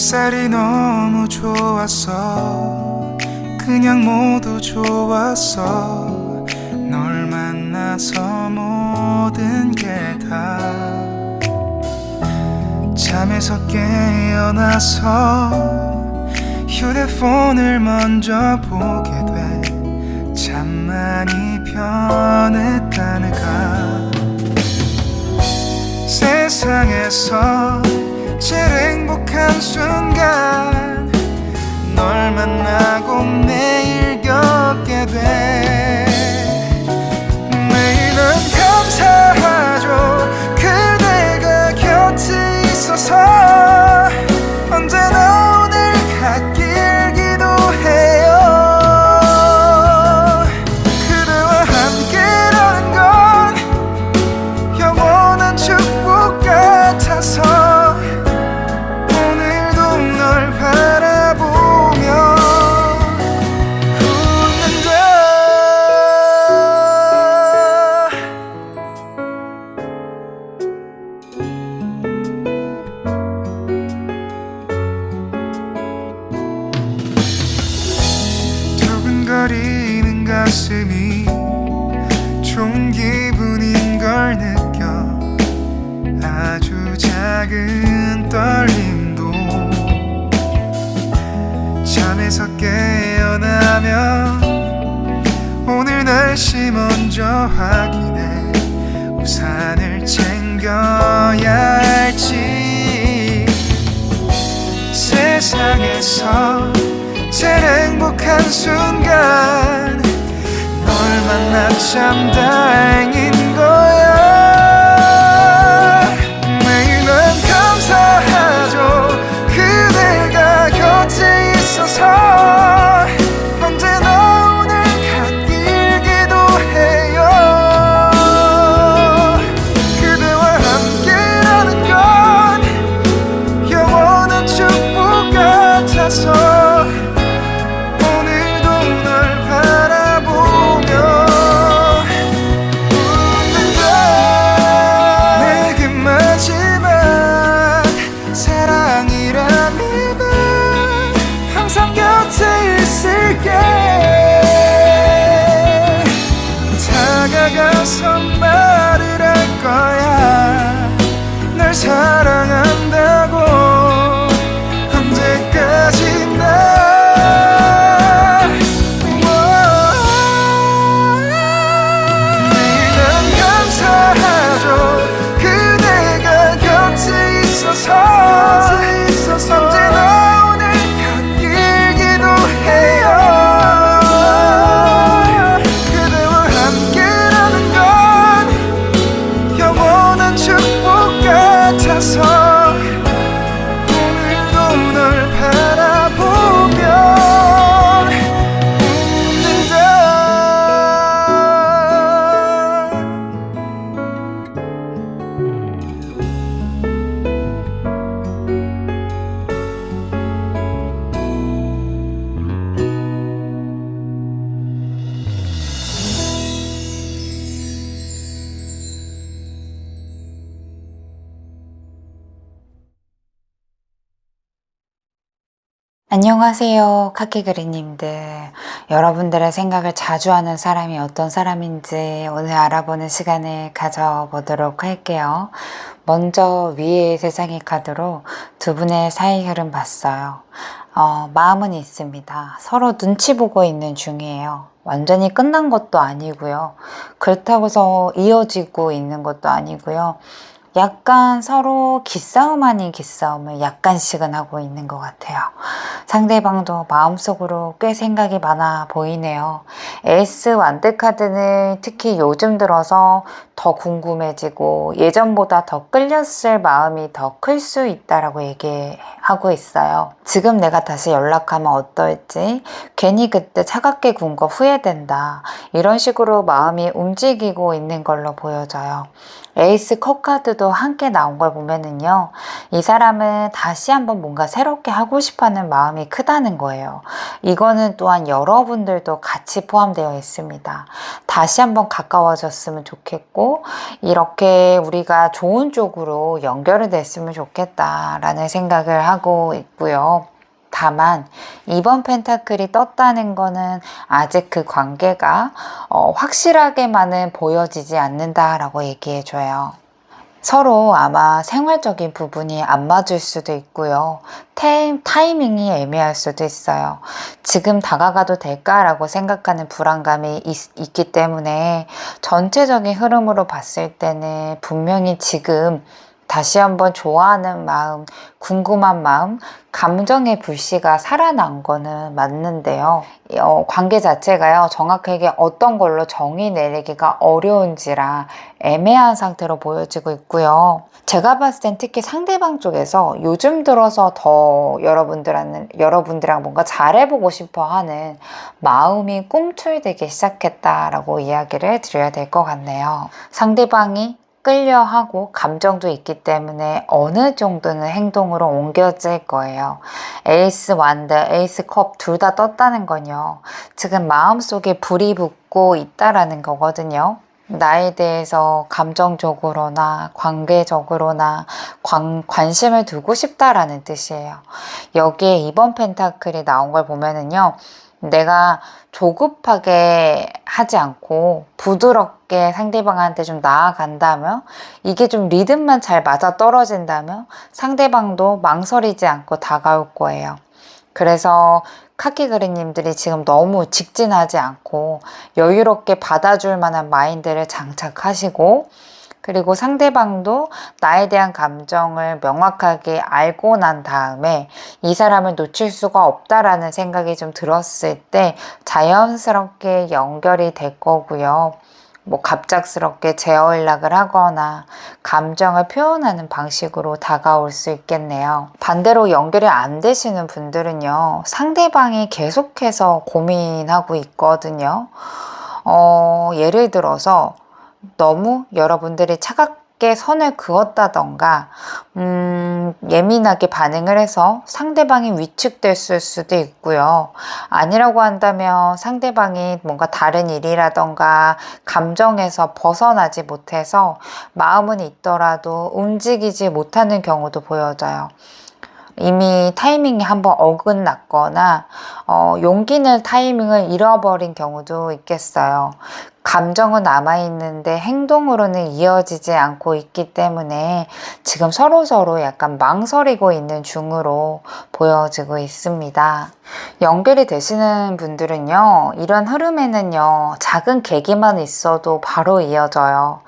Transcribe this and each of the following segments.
햇살이 너무 좋았어. 그냥 모두 좋았어. 널 만나서 모든 게 다 잠에서 깨어나서 휴대폰을 먼저 보게 돼. 참 많이 변했다네가. 세상에서 제일 행복한 순간 널 만나고 매일 겪게 돼. 매일은 감사하죠. 그대가 곁에 있어서. 언제나 오늘 갓길 기도해요. 그대와 함께라는 건 영원한 축복 같아서. 오늘도 널 바라보며 웃는다. 두근거리는 가슴이 좋은 기분인 걸 느껴. 아주 작은 떨림도 잠에서 깨어나면 오늘 날씨 먼저 확인해. 우산을 챙겨야 할지. 세상에서 제일 행복한 순간 널 만나 참 다행인 거야. 매일 난 감사하죠. 그대가 곁에 있어서. 언제나 오늘 갓길 기도해요. 그대와 함께라는 건 영원한 축복 같아서. 다가가서 말을 할 거야. 널 사랑한다고. 언제까지나. 매일 난 감사하죠. 그대가 곁에 있어서. 언제나 오늘 갓길 기도해요. 오늘도 널 바라보며 웃는다. 안녕하세요, 카키그리님들. 여러분들의 생각을 자주 하는 사람이 어떤 사람인지 오늘 알아보는 시간을 가져보도록 할게요. 먼저 위의 세상의 카드로 두 분의 사이 흐름 봤어요. 마음은 있습니다. 서로 눈치 보고 있는 중이에요. 완전히 끝난 것도 아니고요. 그렇다고 해서 이어지고 있는 것도 아니고요. 약간 서로 기싸움 아닌 기싸움을 약간씩은 하고 있는 것 같아요. 상대방도 마음속으로 꽤 생각이 많아 보이네요. 에이스 완드 카드는 특히 요즘 들어서 더 궁금해지고 예전보다 더 끌렸을 마음이 더 클 수 있다라고 얘기하고 있어요. 지금 내가 다시 연락하면 어떨지, 괜히 그때 차갑게 군 거 후회된다, 이런 식으로 마음이 움직이고 있는 걸로 보여져요. 에이스 컵 카드도 카드도 함께 나온 걸 보면은요, 이 사람은 다시 한번 뭔가 새롭게 하고 싶어 하는 마음이 크다는 거예요. 이거는 또한 여러분들도 같이 포함되어 있습니다. 다시 한번 가까워졌으면 좋겠고, 이렇게 우리가 좋은 쪽으로 연결이 됐으면 좋겠다라는 생각을 하고 있고요. 다만 이번 펜타클이 떴다는 거는 아직 그 관계가 확실하게만은 보여지지 않는다라고 얘기해줘요. 서로 아마 생활적인 부분이 안 맞을 수도 있고요. 타이밍이 애매할 수도 있어요. 지금 다가가도 될까라고 생각하는 불안감이 있기 때문에 전체적인 흐름으로 봤을 때는 분명히 지금 다시 한번 좋아하는 마음, 궁금한 마음, 감정의 불씨가 살아난 거는 맞는데요. 관계 자체가요, 정확하게 어떤 걸로 정의 내리기가 어려운지라 애매한 상태로 보여지고 있고요. 제가 봤을 땐 특히 상대방 쪽에서 요즘 들어서 더 여러분들이랑 뭔가 잘해보고 싶어 하는 마음이 꿈틀대기 시작했다라고 이야기를 드려야 될 것 같네요. 상대방이 끌려하고 감정도 있기 때문에 어느 정도는 행동으로 옮겨질 거예요. 에이스 완드, 에이스 컵 둘 다 떴다는 건요, 지금 마음속에 불이 붙고 있다라는 거거든요. 나에 대해서 감정적으로나 관계적으로나 관심을 두고 싶다라는 뜻이에요. 여기에 이번 펜타클이 나온 걸 보면은요, 내가 조급하게 하지 않고 부드럽게 상대방한테 좀 나아간다면, 이게 좀 리듬만 잘 맞아 떨어진다면 상대방도 망설이지 않고 다가올 거예요. 그래서 카키그리님들이 지금 너무 직진하지 않고 여유롭게 받아줄 만한 마인드를 장착하시고, 그리고 상대방도 나에 대한 감정을 명확하게 알고 난 다음에 이 사람을 놓칠 수가 없다라는 생각이 좀 들었을 때 자연스럽게 연결이 될 거고요. 뭐 갑작스럽게 재연락을 하거나 감정을 표현하는 방식으로 다가올 수 있겠네요. 반대로 연결이 안 되시는 분들은요, 상대방이 계속해서 고민하고 있거든요. 예를 들어서 너무 여러분들이 차갑게 선을 그었다던가 예민하게 반응을 해서 상대방이 위축될 수도 있고요. 아니라고 한다면 상대방이 뭔가 다른 일이라던가 감정에서 벗어나지 못해서 마음은 있더라도 움직이지 못하는 경우도 보여져요. 이미 타이밍이 한번 어긋났거나 용기 낼 타이밍을 잃어버린 경우도 있겠어요. 감정은 남아있는데 행동으로는 이어지지 않고 있기 때문에 지금 서로서로 약간 망설이고 있는 중으로 보여지고 있습니다. 연결이 되시는 분들은요, 이런 흐름에는요, 작은 계기만 있어도 바로 이어져요.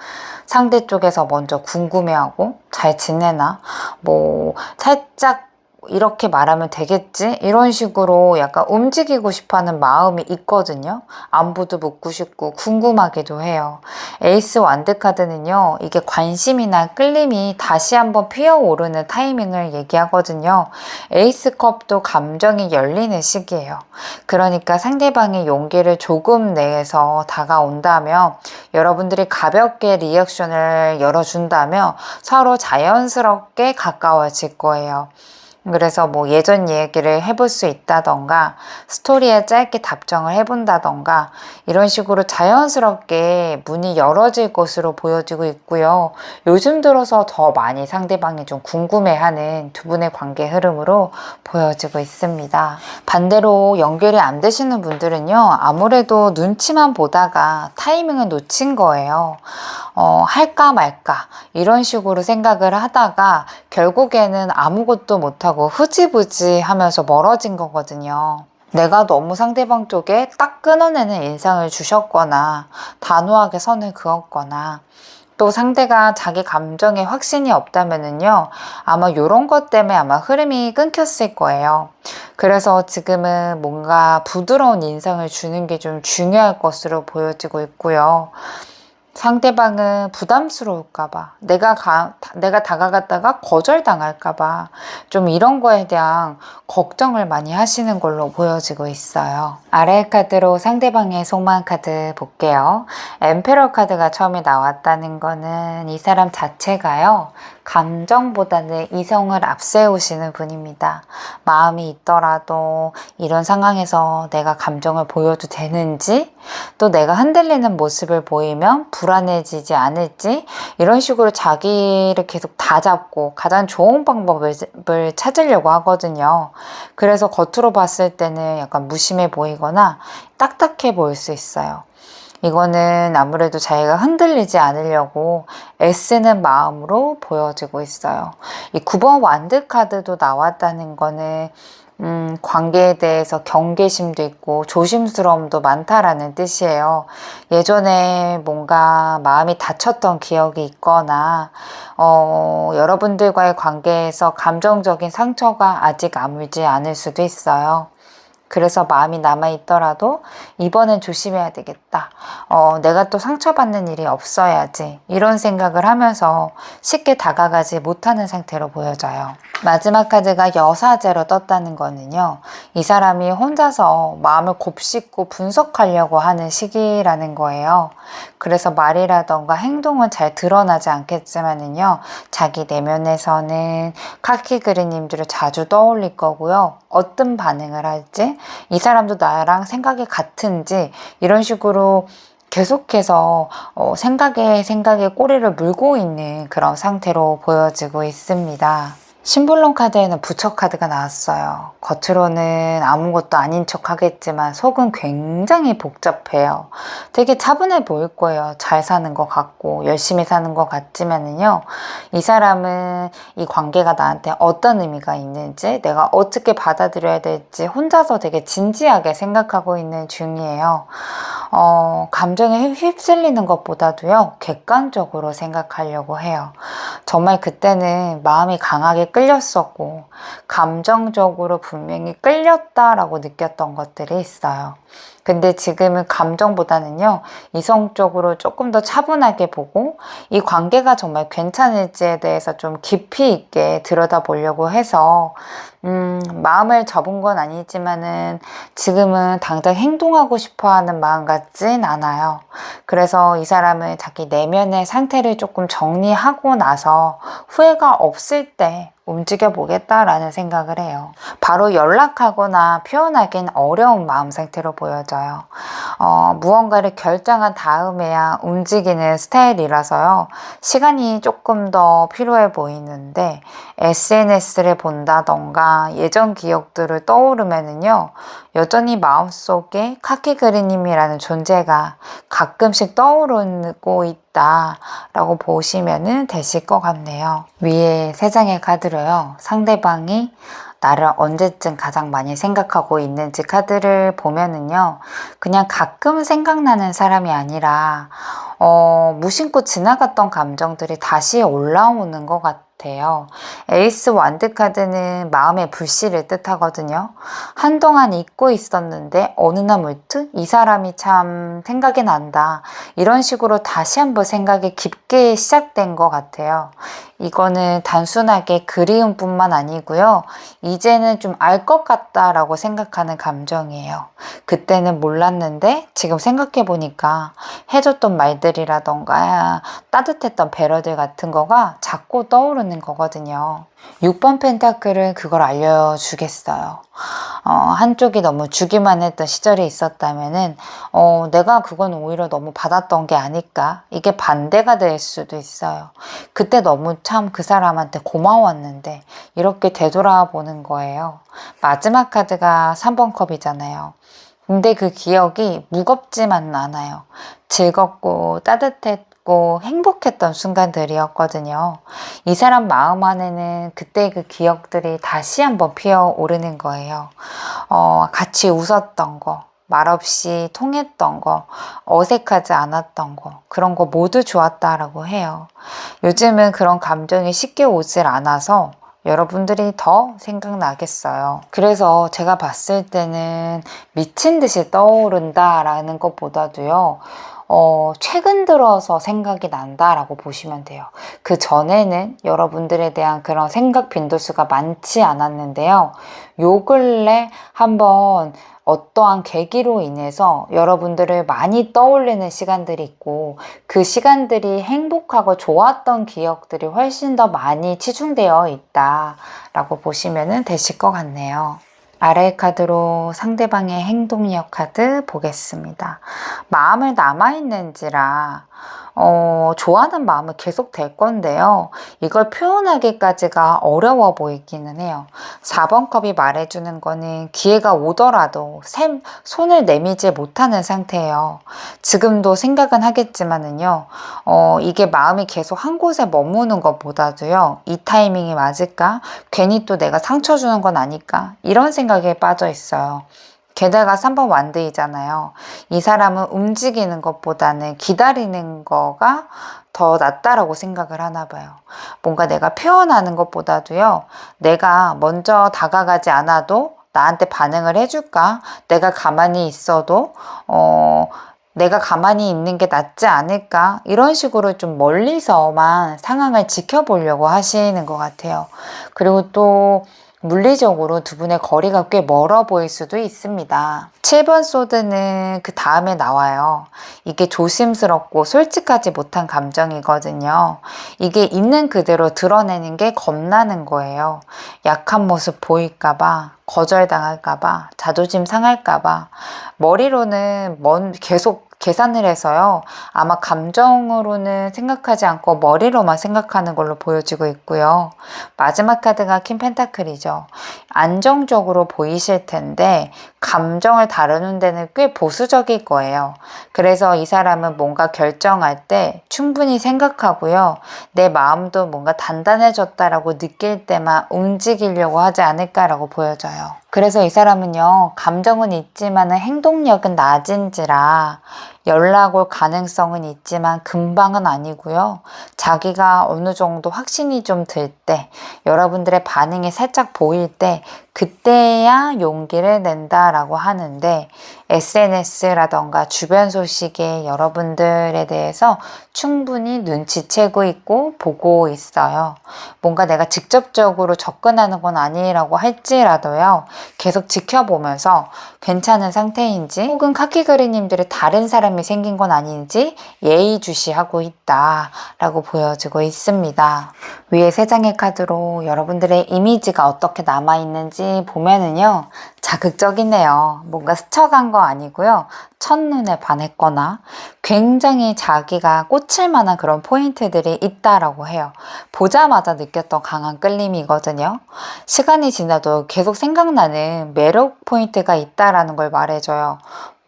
상대 쪽에서 먼저 궁금해하고 잘 지내나? 뭐 살짝 이렇게 말하면 되겠지? 이런 식으로 약간 움직이고 싶어하는 마음이 있거든요. 안부도 묻고 싶고 궁금하기도 해요. 에이스 완드 카드는요, 이게 관심이나 끌림이 다시 한번 피어오르는 타이밍을 얘기하거든요. 에이스 컵도 감정이 열리는 시기예요. 그러니까 상대방의 용기를 조금 내서 다가온다면, 여러분들이 가볍게 리액션을 열어준다면 서로 자연스럽게 가까워질 거예요. 그래서 뭐 예전 얘기를 해볼 수 있다던가, 스토리에 짧게 답장을 해본다던가, 이런 식으로 자연스럽게 문이 열어질 것으로 보여지고 있고요. 요즘 들어서 더 많이 상대방이 좀 궁금해하는 두 분의 관계 흐름으로 보여지고 있습니다. 반대로 연결이 안 되시는 분들은요, 아무래도 눈치만 보다가 타이밍을 놓친 거예요. 할까 말까 이런 식으로 생각을 하다가 결국에는 아무것도 못하고 흐지부지 하면서 멀어진 거거든요. 내가 너무 상대방 쪽에 딱 끊어내는 인상을 주셨거나 단호하게 선을 그었거나, 또 상대가 자기 감정에 확신이 없다면은요, 아마 이런 것 때문에 아마 흐름이 끊겼을 거예요. 그래서 지금은 뭔가 부드러운 인상을 주는 게 좀 중요할 것으로 보여지고 있고요. 상대방은 부담스러울까봐, 내가 다가갔다가 거절당할까봐 좀 이런 거에 대한 걱정을 많이 하시는 걸로 보여지고 있어요. 아래 카드로 상대방의 속마음 카드 볼게요. 엠페러 카드가 처음에 나왔다는 거는 이 사람 자체가요, 감정보다는 이성을 앞세우시는 분입니다. 마음이 있더라도 이런 상황에서 내가 감정을 보여도 되는지, 또 내가 흔들리는 모습을 보이면 불안해지지 않을지, 이런 식으로 자기를 계속 다잡고 가장 좋은 방법을 찾으려고 하거든요. 그래서 겉으로 봤을 때는 약간 무심해 보이거나 딱딱해 보일 수 있어요. 이거는 아무래도 자기가 흔들리지 않으려고 애쓰는 마음으로 보여지고 있어요. 이 9번 완드 카드도 나왔다는 거는 관계에 대해서 경계심도 있고 조심스러움도 많다라는 뜻이에요. 예전에 뭔가 마음이 다쳤던 기억이 있거나 여러분들과의 관계에서 감정적인 상처가 아직 아물지 않을 수도 있어요. 그래서 마음이 남아있더라도 이번엔 조심해야 되겠다. 내가 또 상처받는 일이 없어야지. 이런 생각을 하면서 쉽게 다가가지 못하는 상태로 보여져요. 마지막 카드가 여사제로 떴다는 거는요, 이 사람이 혼자서 마음을 곱씹고 분석하려고 하는 시기라는 거예요. 그래서 말이라던가 행동은 잘 드러나지 않겠지만은요, 자기 내면에서는 카키 그리님들을 자주 떠올릴 거고요. 어떤 반응을 할지, 이 사람도 나랑 생각이 같은지, 이런 식으로 계속해서 생각에 꼬리를 물고 있는 그런 상태로 보여지고 있습니다. 심볼론 카드에는 부처 카드가 나왔어요. 겉으로는 아무것도 아닌 척 하겠지만 속은 굉장히 복잡해요. 되게 차분해 보일 거예요. 잘 사는 것 같고 열심히 사는 것 같지만은요, 이 사람은 이 관계가 나한테 어떤 의미가 있는지, 내가 어떻게 받아들여야 될지 혼자서 되게 진지하게 생각하고 있는 중이에요. 감정에 휩쓸리는 것보다도요, 객관적으로 생각하려고 해요. 정말 그때는 마음이 강하게 끌렸었고 감정적으로 분명히 끌렸다라고 느꼈던 것들이 있어요. 근데 지금은 감정보다는요, 이성적으로 조금 더 차분하게 보고 이 관계가 정말 괜찮을지에 대해서 좀 깊이 있게 들여다보려고 해서 마음을 접은 건 아니지만은 지금은 당장 행동하고 싶어 하는 마음 같진 않아요. 그래서 이 사람은 자기 내면의 상태를 조금 정리하고 나서 후회가 없을 때 움직여 보겠다라는 생각을 해요. 바로 연락하거나 표현하기는 어려운 마음 상태로 보여져요. 무언가를 결정한 다음에야 움직이는 스타일이라서요, 시간이 조금 더 필요해 보이는데, SNS를 본다던가 예전 기억들을 떠오르면은요, 여전히 마음속에 카키 그리님이라는 존재가 가끔씩 떠오르고 있다 라고 보시면 되실 것 같네요. 위에 3장의 카드로요, 상대방이 나를 언제쯤 가장 많이 생각하고 있는지 카드를 보면은요, 그냥 가끔 생각나는 사람이 아니라 무심코 지나갔던 감정들이 다시 올라오는 것 같아요. 에이스 완드 카드는 마음의 불씨를 뜻하거든요. 한동안 잊고 있었는데 어느 날 문득 이 사람이 참 생각이 난다, 이런 식으로 다시 한번 생각이 깊게 시작된 것 같아요. 이거는 단순하게 그리움뿐만 아니고요, 이제는 좀 알 것 같다라고 생각하는 감정이에요. 그때는 몰랐는데 지금 생각해 보니까 해줬던 말들이라던가 따뜻했던 배려들 같은 거가 자꾸 떠오르는 거거든요. 6번 펜타클은 그걸 알려주겠어요. 한쪽이 너무 주기만 했던 시절이 있었다면은 내가 그건 오히려 너무 받았던 게 아닐까, 이게 반대가 될 수도 있어요. 그때 너무 참 그 사람한테 고마웠는데, 이렇게 되돌아보는 거예요. 마지막 카드가 3번 컵이잖아요. 근데 그 기억이 무겁지만은 않아요. 즐겁고 따뜻했고 행복했던 순간들이었거든요. 이 사람 마음 안에는 그때 그 기억들이 다시 한번 피어오르는 거예요. 같이 웃었던 거, 말없이 통했던 거, 어색하지 않았던 거, 그런 거 모두 좋았다라고 해요. 요즘은 그런 감정이 쉽게 오질 않아서 여러분들이 더 생각나겠어요. 그래서 제가 봤을 때는 미친 듯이 떠오른다라는 것보다도요, 최근 들어서 생각이 난다라고 보시면 돼요. 그 전에는 여러분들에 대한 그런 생각 빈도수가 많지 않았는데요. 요 근래 한번 어떠한 계기로 인해서 여러분들을 많이 떠올리는 시간들이 있고 그 시간들이 행복하고 좋았던 기억들이 훨씬 더 많이 치중되어 있다라고 보시면 되실 것 같네요. 아래의 카드로 상대방의 행동력 카드 보겠습니다. 마음을 남아있는지라 좋아하는 마음은 계속 될 건데요. 이걸 표현하기까지가 어려워 보이기는 해요. 4번 컵이 말해주는 거는 기회가 오더라도 손을 내밀지 못하는 상태예요. 지금도 생각은 하겠지만은요. 이게 마음이 계속 한 곳에 머무는 것보다도요. 이 타이밍이 맞을까? 괜히 또 내가 상처 주는 건 아닐까? 이런 생각에 빠져 있어요. 게다가 3번 완드이잖아요. 이 사람은 움직이는 것보다는 기다리는 거가 더 낫다라고 생각을 하나 봐요. 뭔가 내가 표현하는 것보다도요. 내가 먼저 다가가지 않아도 나한테 반응을 해줄까? 내가 가만히 있어도 내가 가만히 있는 게 낫지 않을까? 이런 식으로 좀 멀리서만 상황을 지켜보려고 하시는 것 같아요. 그리고 또 물리적으로 두 분의 거리가 꽤 멀어 보일 수도 있습니다. 7번 소드는 그 다음에 나와요. 이게 조심스럽고 솔직하지 못한 감정이거든요. 이게 있는 그대로 드러내는 게 겁나는 거예요. 약한 모습 보일까봐, 거절당할까봐, 자존심 상할까봐. 머리로는 계속 계산을 해서요. 아마 감정으로는 생각하지 않고 머리로만 생각하는 걸로 보여지고 있고요. 마지막 카드가 킹 펜타클이죠. 안정적으로 보이실 텐데 감정을 다루는 데는 꽤 보수적일 거예요. 그래서 이 사람은 뭔가 결정할 때 충분히 생각하고요. 내 마음도 뭔가 단단해졌다라고 느낄 때만 움직이려고 하지 않을까라고 보여져요. 그래서 이 사람은요. 감정은 있지만 행동력은 낮은지라 연락 올 가능성은 있지만 금방은 아니고요. 자기가 어느 정도 확신이 좀 들 때, 여러분들의 반응이 살짝 보일 때 그때야 용기를 낸다라고 하는데 SNS라던가 주변 소식에 여러분들에 대해서 충분히 눈치채고 있고 보고 있어요. 뭔가 내가 직접적으로 접근하는 건 아니라고 할지라도요. 계속 지켜보면서 괜찮은 상태인지 혹은 카키그리님들이 다른 사람이 생긴 건 아닌지 예의주시하고 있다라고 보여지고 있습니다. 위에 세 장의 카드로 여러분들의 이미지가 어떻게 남아있는지 보면은요. 자극적이네요. 뭔가 스쳐간 거 아니고요. 첫눈에 반했거나 굉장히 자기가 꽂힐 만한 그런 포인트들이 있다라고 해요. 보자마자 느꼈던 강한 끌림이거든요. 시간이 지나도 계속 생각나는 매력 포인트가 있다라는 걸 말해줘요.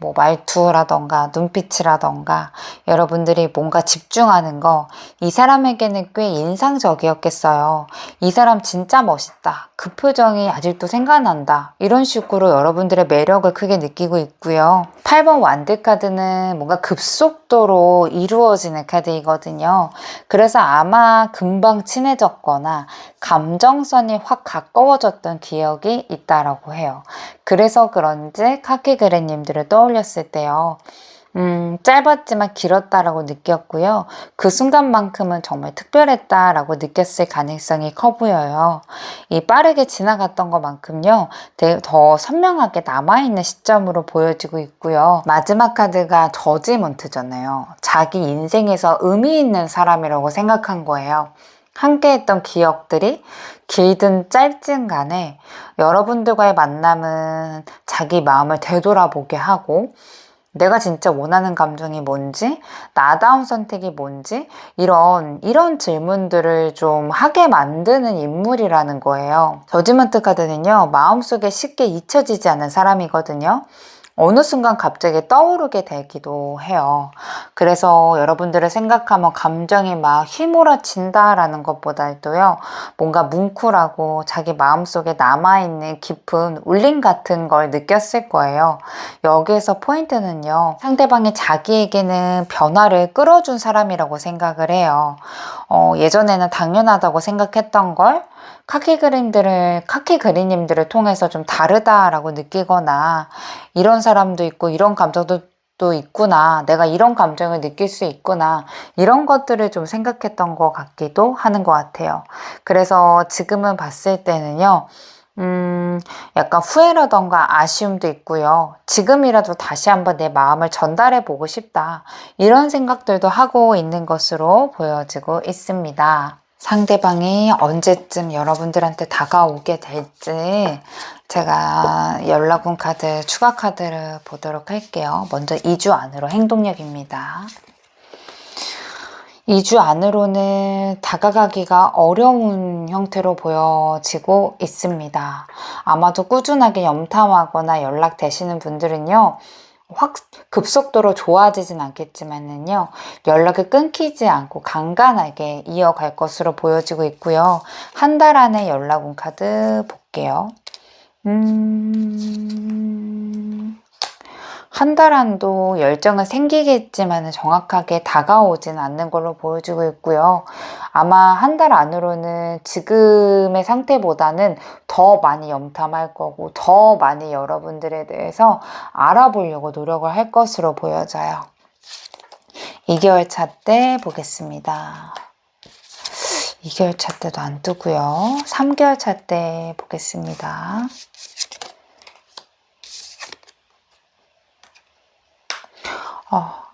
뭐 말투라던가 눈빛이라던가 여러분들이 뭔가 집중하는 거 이 사람에게는 꽤 인상적이었겠어요. 이 사람 진짜 멋있다. 그 표정이 아직도 생각난다. 이런 식으로 여러분들의 매력을 크게 느끼고 있고요. 8번 완드 카드는 뭔가 급속도로 이루어지는 카드이거든요. 그래서 아마 금방 친해졌거나 감정선이 확 가까워졌던 기억이 있다라고 해요. 그래서 그런지 카키그레님들을 떠올렸을 때요. 짧았지만 길었다라고 느꼈고요. 그 순간만큼은 정말 특별했다라고 느꼈을 가능성이 커 보여요. 이 빠르게 지나갔던 것만큼요. 더 선명하게 남아있는 시점으로 보여지고 있고요. 마지막 카드가 저지먼트잖아요. 자기 인생에서 의미 있는 사람이라고 생각한 거예요. 함께 했던 기억들이 길든 짧든 간에 여러분들과의 만남은 자기 마음을 되돌아보게 하고 내가 진짜 원하는 감정이 뭔지, 나다운 선택이 뭔지 이런 질문들을 좀 하게 만드는 인물이라는 거예요. 저지먼트 카드는요. 마음속에 쉽게 잊혀지지 않은 사람이거든요. 어느 순간 갑자기 떠오르게 되기도 해요. 그래서 여러분들을 생각하면 감정이 막 휘몰아친다라는 것보다도요. 뭔가 뭉클하고 자기 마음속에 남아있는 깊은 울림 같은 걸 느꼈을 거예요. 여기에서 포인트는요. 상대방이 자기에게는 변화를 끌어준 사람이라고 생각을 해요. 예전에는 당연하다고 생각했던 걸 카키그리님들을 통해서 좀 다르다라고 느끼거나 이런 사람도 있고 이런 감정도 수도 있구나. 내가 이런 감정을 느낄 수 있구나. 이런 것들을 좀 생각했던 것 같기도 하는 것 같아요. 그래서 지금은 봤을 때는요. 약간 후회라던가 아쉬움도 있고요. 지금이라도 다시 한번 내 마음을 전달해 보고 싶다. 이런 생각들도 하고 있는 것으로 보여지고 있습니다. 상대방이 언제쯤 여러분들한테 다가오게 될지 제가 연락운 카드, 추가 카드를 보도록 할게요. 먼저 2주 안으로 행동력입니다. 2주 안으로는 다가가기가 어려운 형태로 보여지고 있습니다. 아마도 꾸준하게 염탐하거나 연락되시는 분들은요, 확 급속도로 좋아지진 않겠지만은요, 연락을 끊기지 않고 간간하게 이어갈 것으로 보여지고 있고요. 한 달 안에 연락 온 카드 볼게요. 한 달 안도 열정은 생기겠지만 정확하게 다가오진 않는 걸로 보여지고 있고요. 아마 한 달 안으로는 지금의 상태보다는 더 많이 염탐할 거고 더 많이 여러분들에 대해서 알아보려고 노력을 할 것으로 보여져요. 2개월 차 때 보겠습니다. 2개월 차 때도 안 뜨고요. 3개월 차 때 보겠습니다.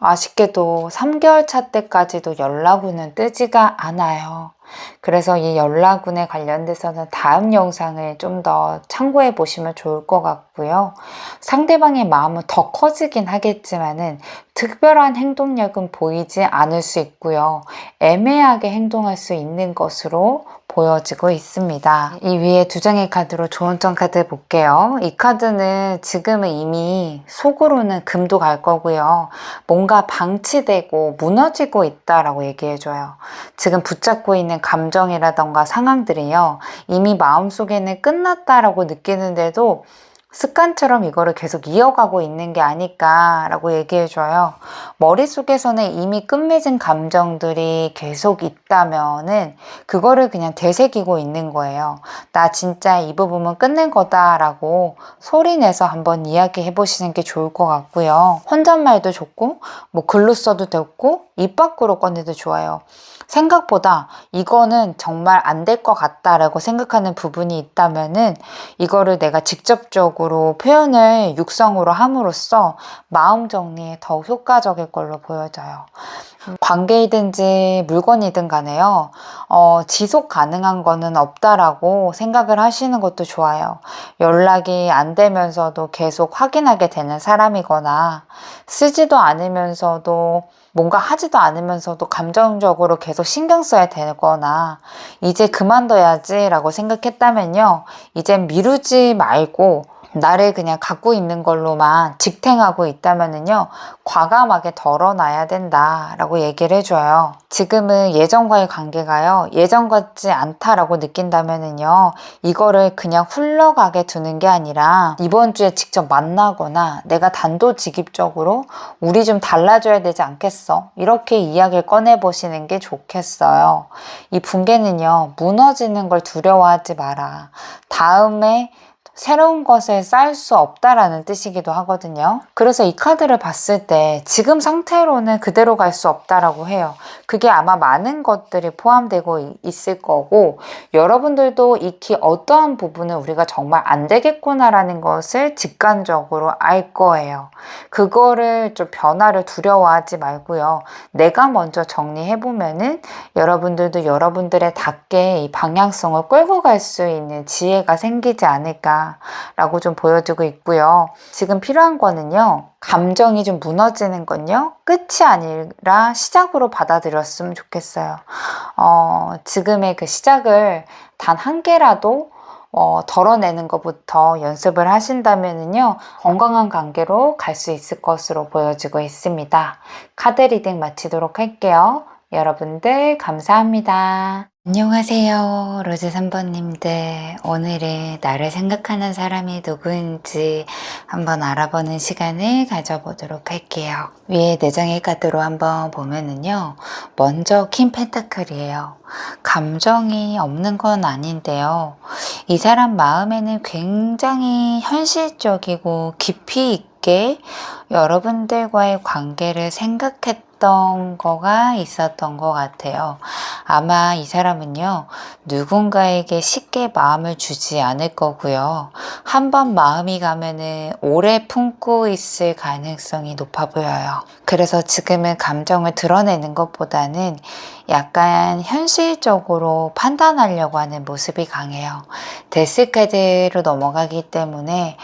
아쉽게도 3개월 차 때까지도 연락운은 뜨지가 않아요. 그래서 이 연락운에 관련돼서는 다음 영상을 좀 더 참고해 보시면 좋을 것 같고요. 상대방의 마음은 더 커지긴 하겠지만은 특별한 행동력은 보이지 않을 수 있고요. 애매하게 행동할 수 있는 것으로 보여지고 있습니다. 이 위에 2장의 카드로 조언점 카드 볼게요. 이 카드는 지금은 이미 속으로는 금도 갈 거고요. 뭔가 방치되고 무너지고 있다라고 얘기해줘요. 지금 붙잡고 있는 감정이라던가 상황들이요. 이미 마음속에는 끝났다라고 느끼는데도 습관처럼 이거를 계속 이어가고 있는 게 아닐까라고 얘기해줘요. 머릿속에서는 이미 끝맺은 감정들이 계속 있다면은 그거를 그냥 되새기고 있는 거예요. 나 진짜 이 부분은 끝낸 거다라고 소리내서 한번 이야기해 보시는 게 좋을 것 같고요. 혼잣말도 좋고 뭐 글로 써도 되고 입 밖으로 꺼내도 좋아요. 생각보다 이거는 정말 안 될 것 같다라고 생각하는 부분이 있다면은 이거를 내가 직접적으로 표현을 육성으로 함으로써 마음 정리에 더욱 효과적일 걸로 보여져요. 관계이든지 물건이든 간에요. 지속 가능한 거는 없다라고 생각을 하시는 것도 좋아요. 연락이 안 되면서도 계속 확인하게 되는 사람이거나 쓰지도 않으면서도 뭔가 하지도 않으면서도 감정적으로 계속 신경 써야 되거나 이제 그만둬야지 라고 생각했다면요. 이젠 미루지 말고 나를 그냥 갖고 있는 걸로만 직행하고 있다면은요, 과감하게 덜어놔야 된다라고 얘기를 해줘요. 지금은 예전과의 관계가요, 예전 같지 않다라고 느낀다면은요, 이거를 그냥 흘러가게 두는 게 아니라 이번 주에 직접 만나거나 내가 단도직입적으로 우리 좀 달라져야 되지 않겠어? 이렇게 이야기를 꺼내보시는 게 좋겠어요. 이 붕괴는요, 무너지는 걸 두려워하지 마라. 다음에 새로운 것을 쌓을 수 없다라는 뜻이기도 하거든요. 그래서 이 카드를 봤을 때 지금 상태로는 그대로 갈 수 없다라고 해요. 그게 아마 많은 것들이 포함되고 있을 거고 여러분들도 익히 어떠한 부분은 우리가 정말 안 되겠구나라는 것을 직관적으로 알 거예요. 그거를 좀 변화를 두려워하지 말고요. 내가 먼저 정리해보면은 여러분들도 여러분들의 답게 이 방향성을 끌고 갈 수 있는 지혜가 생기지 않을까 라고 좀 보여지고 있고요. 지금 필요한 거는요, 감정이 좀 무너지는 건요, 끝이 아니라 시작으로 받아들였으면 좋겠어요. 지금의 그 시작을 단 한 개라도 덜어내는 것부터 연습을 하신다면요, 건강한 관계로 갈 수 있을 것으로 보여지고 있습니다. 카드 리딩 마치도록 할게요. 여러분들 감사합니다. 안녕하세요. 로즈 3번님들. 오늘은 나를 생각하는 사람이 누구인지 한번 알아보는 시간을 가져보도록 할게요. 위에 4장의 카드로 한번 보면은요. 먼저 킹 펜타클이에요. 감정이 없는 건 아닌데요. 이 사람 마음에는 굉장히 현실적이고 깊이 깊게 여러분들과의 관계를 생각했던 거가 있었던 것 같아요. 아마 이 사람은요, 누군가에게 쉽게 마음을 주지 않을 거고요. 한번 마음이 가면은 오래 품고 있을 가능성이 높아 보여요. 그래서 지금은 감정을 드러내는 것보다는 약간 현실적으로 판단하려고 하는 모습이 강해요. 데스카드로 넘어가기 때문에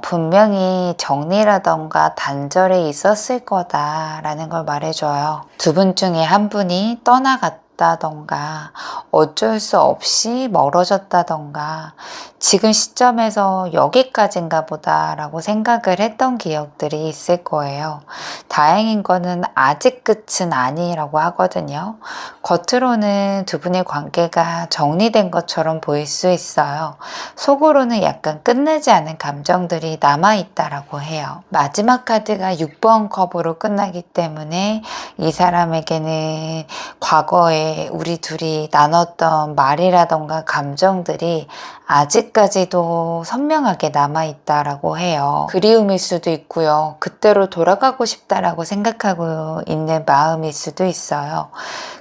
분명히 정리라던가 단절이 있었을 거다라는 걸 말해줘요. 두 분 중에 한 분이 떠나갔다던가 어쩔 수 없이 멀어졌다던가 지금 시점에서 여기까지인가 보다라고 생각을 했던 기억들이 있을 거예요. 다행인 거는 아직 끝은 아니라고 하거든요. 겉으로는 두 분의 관계가 정리된 것처럼 보일 수 있어요. 속으로는 약간 끝내지 않은 감정들이 남아있다라고 해요. 마지막 카드가 6번 컵으로 끝나기 때문에 이 사람에게는 과거에 우리 둘이 나눴던 말이라던가 감정들이 아직까지도 선명하게 남아있다라고 해요. 그리움일 수도 있고요. 그때로 돌아가고 싶다라고 생각하고 있는 마음일 수도 있어요.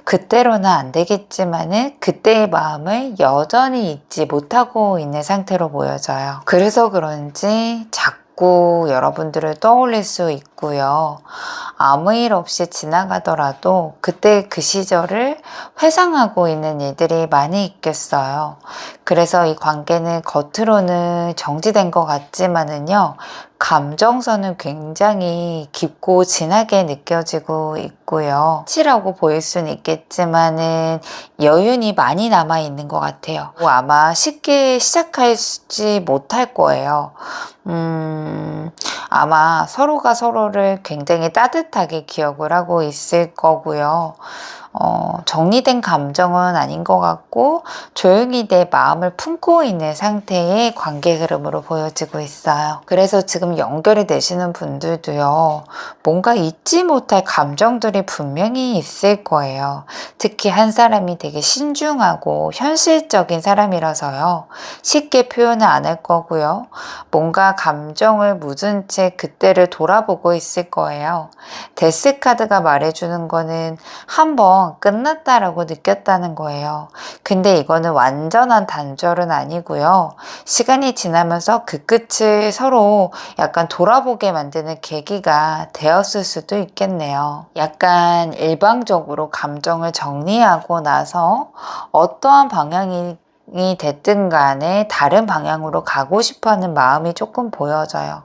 그때로는 안 되겠지만은 그때의 마음을 여전히 잊지 못하고 있는 상태로 보여져요. 그래서 그런지 자꾸 여러분들을 떠올릴 수 있고요. 아무 일 없이 지나가더라도 그때 그 시절을 회상하고 있는 일들이 많이 있겠어요. 그래서 이 관계는 겉으로는 정지된 것 같지만은요, 감정선은 굉장히 깊고 진하게 느껴지고 있고요. 치라고 보일 수는 있겠지만은 여윤이 많이 남아 있는 것 같아요. 아마 쉽게 시작하지 못할 거예요. 아마 서로가 서로를 굉장히 따뜻하게 기억을 하고 있을 거고요. 정리된 감정은 아닌 것 같고 조용히 내 마음을 품고 있는 상태의 관계 흐름으로 보여지고 있어요. 그래서 지금 연결이 되시는 분들도요, 뭔가 잊지 못할 감정들이 분명히 있을 거예요. 특히 한 사람이 되게 신중하고 현실적인 사람이라서요, 쉽게 표현을 안 할 거고요. 뭔가 감정을 묻은 채 그때를 돌아보고 있을 거예요. 데스 카드가 말해주는 거는 한번 끝났다라고 느꼈다는 거예요. 근데 이거는 완전한 단절은 아니고요. 시간이 지나면서 그 끝을 서로 약간 돌아보게 만드는 계기가 되었을 수도 있겠네요. 약간 일방적으로 감정을 정리하고 나서 어떠한 방향이 됐든 간에 다른 방향으로 가고 싶어하는 마음이 조금 보여져요.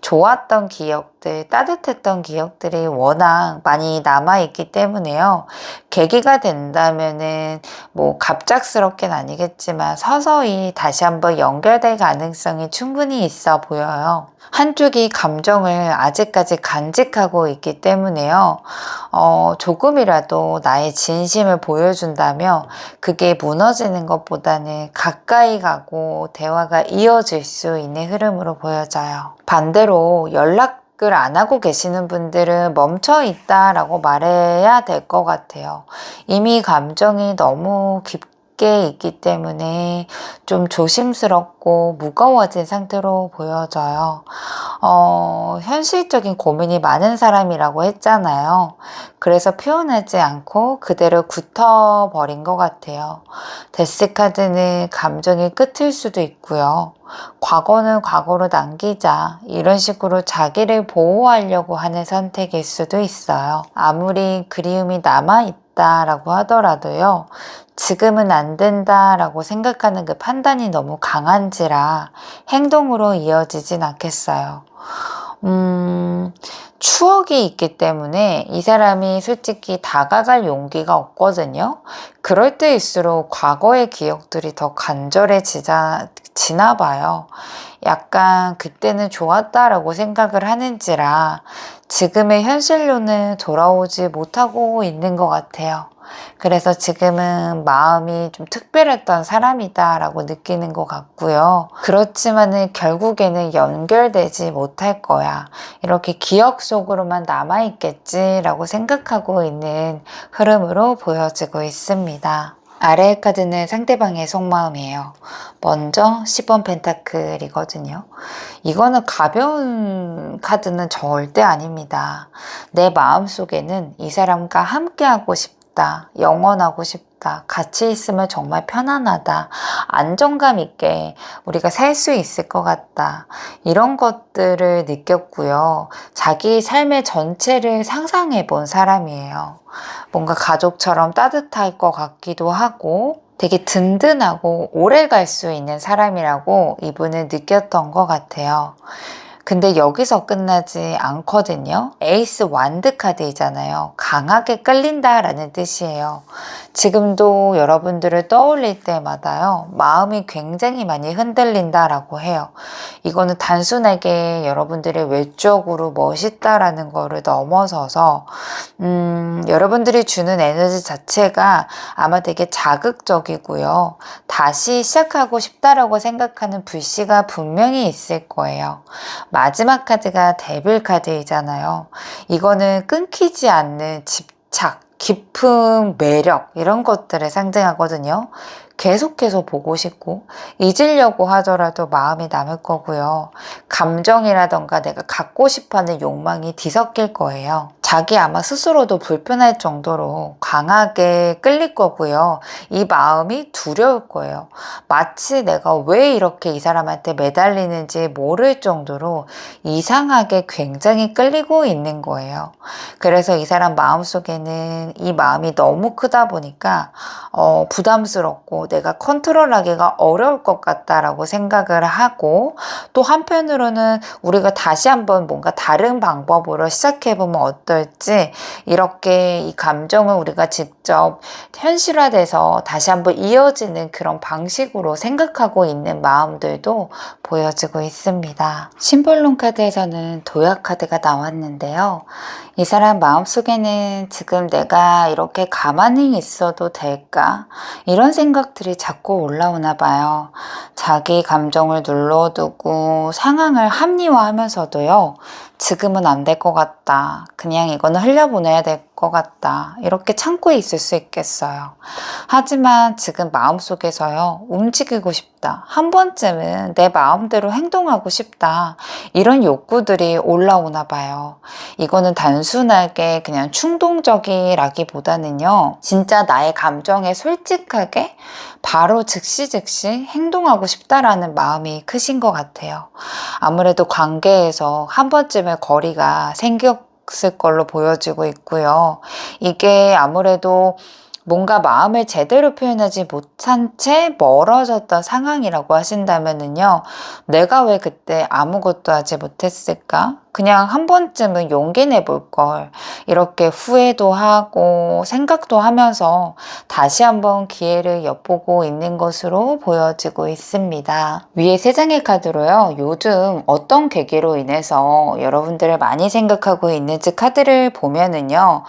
좋았던 기억들, 따뜻했던 기억들이 워낙 많이 남아있기 때문에요. 계기가 된다면은 뭐 갑작스럽게는 아니겠지만 서서히 다시 한번 연결될 가능성이 충분히 있어 보여요. 한쪽이 감정을 아직까지 간직하고 있기 때문에요. 조금이라도 나의 진심을 보여준다면 그게 무너지는 것보다는 가까이 가고 대화가 이어질 수 있는 흐름으로 보여져요. 반대로 연락을 안 하고 계시는 분들은 멈춰 있다라고 말해야 될 것 같아요. 이미 감정이 너무 깊게 있기 때문에 좀 조심스럽고 무거워진 상태로 보여져요. 현실적인 고민이 많은 사람이라고 했잖아요. 그래서 표현하지 않고 그대로 굳어버린 것 같아요. 데스 카드는 감정의 끝일 수도 있고요. 과거는 과거로 남기자, 이런 식으로 자기를 보호하려고 하는 선택일 수도 있어요. 아무리 그리움이 남아있다라고 하더라도요, 지금은 안 된다라고 생각하는 그 판단이 너무 강한지라 행동으로 이어지진 않겠어요. 추억이 있기 때문에 이 사람이 솔직히 다가갈 용기가 없거든요. 그럴 때일수록 과거의 기억들이 더 간절해지나 봐요. 약간 그때는 좋았다라고 생각을 하는지라 지금의 현실로는 돌아오지 못하고 있는 것 같아요. 그래서 지금은 마음이 좀 특별했던 사람이다 라고 느끼는 것 같고요. 그렇지만은 결국에는 연결되지 못할 거야, 이렇게 기억 속으로만 남아있겠지 라고 생각하고 있는 흐름으로 보여지고 있습니다. 아래의 카드는 상대방의 속마음이에요. 먼저 10번 펜타클이거든요. 이거는 가벼운 카드는 절대 아닙니다. 내 마음속에는 이 사람과 함께하고 싶다. 영원하고 싶다. 같이 있으면 정말 편안하다. 안정감 있게 우리가 살 수 있을 것 같다. 이런 것들을 느꼈고요. 자기 삶의 전체를 상상해 본 사람이에요. 뭔가 가족처럼 따뜻할 것 같기도 하고 되게 든든하고 오래 갈 수 있는 사람이라고 이분은 느꼈던 것 같아요. 근데 여기서 끝나지 않거든요. 에이스 완드 카드이잖아요. 강하게 끌린다라는 뜻이에요. 지금도 여러분들을 떠올릴 때마다요. 마음이 굉장히 많이 흔들린다라고 해요. 이거는 단순하게 여러분들의 외적으로 멋있다라는 거를 넘어서서 여러분들이 주는 에너지 자체가 아마 되게 자극적이고요. 다시 시작하고 싶다라고 생각하는 불씨가 분명히 있을 거예요. 마지막 카드가 데빌 카드이잖아요. 이거는 끊기지 않는 집착, 깊은 매력 이런 것들을 상징하거든요. 계속해서 보고 싶고 잊으려고 하더라도 마음이 남을 거고요. 감정이라던가 내가 갖고 싶어하는 욕망이 뒤섞일 거예요. 자기 아마 스스로도 불편할 정도로 강하게 끌릴 거고요. 이 마음이 두려울 거예요. 마치 내가 왜 이렇게 이 사람한테 매달리는지 모를 정도로 이상하게 굉장히 끌리고 있는 거예요. 그래서 이 사람 마음속에는 이 마음이 너무 크다 보니까 부담스럽고 내가 컨트롤하기가 어려울 것 같다라고 생각을 하고 또 한편으로는 우리가 다시 한번 뭔가 다른 방법으로 시작해보면 어떨지 이렇게 이 감정을 우리가 직접 현실화돼서 다시 한번 이어지는 그런 방식으로 생각하고 있는 마음들도 보여지고 있습니다. 심볼론 카드에서는 도약 카드가 나왔는데요. 이 사람 마음속에는 지금 내가 이렇게 가만히 있어도 될까? 이런 생각들이 자꾸 올라오나 봐요. 자기 감정을 눌러두고 상황을 합리화하면서도요. 지금은 안 될 것 같다. 그냥 이거는 흘려보내야 될 것 같다. 이렇게 참고 있을 수 있겠어요. 하지만 지금 마음속에서요. 움직이고 싶다. 한 번쯤은 내 마음대로 행동하고 싶다. 이런 욕구들이 올라오나 봐요. 이거는 단순하게 그냥 충동적이라기보다는요. 진짜 나의 감정에 솔직하게 바로 즉시 행동하고 싶다라는 마음이 크신 것 같아요. 아무래도 관계에서 한 번쯤의 거리가 생겼을 걸로 보여지고 있고요. 이게 아무래도 뭔가 마음을 제대로 표현하지 못한 채 멀어졌던 상황이라고 하신다면은요, 내가 왜 그때 아무것도 하지 못했을까? 그냥 한 번쯤은 용기 내볼 걸. 이렇게 후회도 하고 생각도 하면서 다시 한번 기회를 엿보고 있는 것으로 보여지고 있습니다. 위에 세 장의 카드로요, 요즘 어떤 계기로 인해서 여러분들을 많이 생각하고 있는지 카드를 보면은요,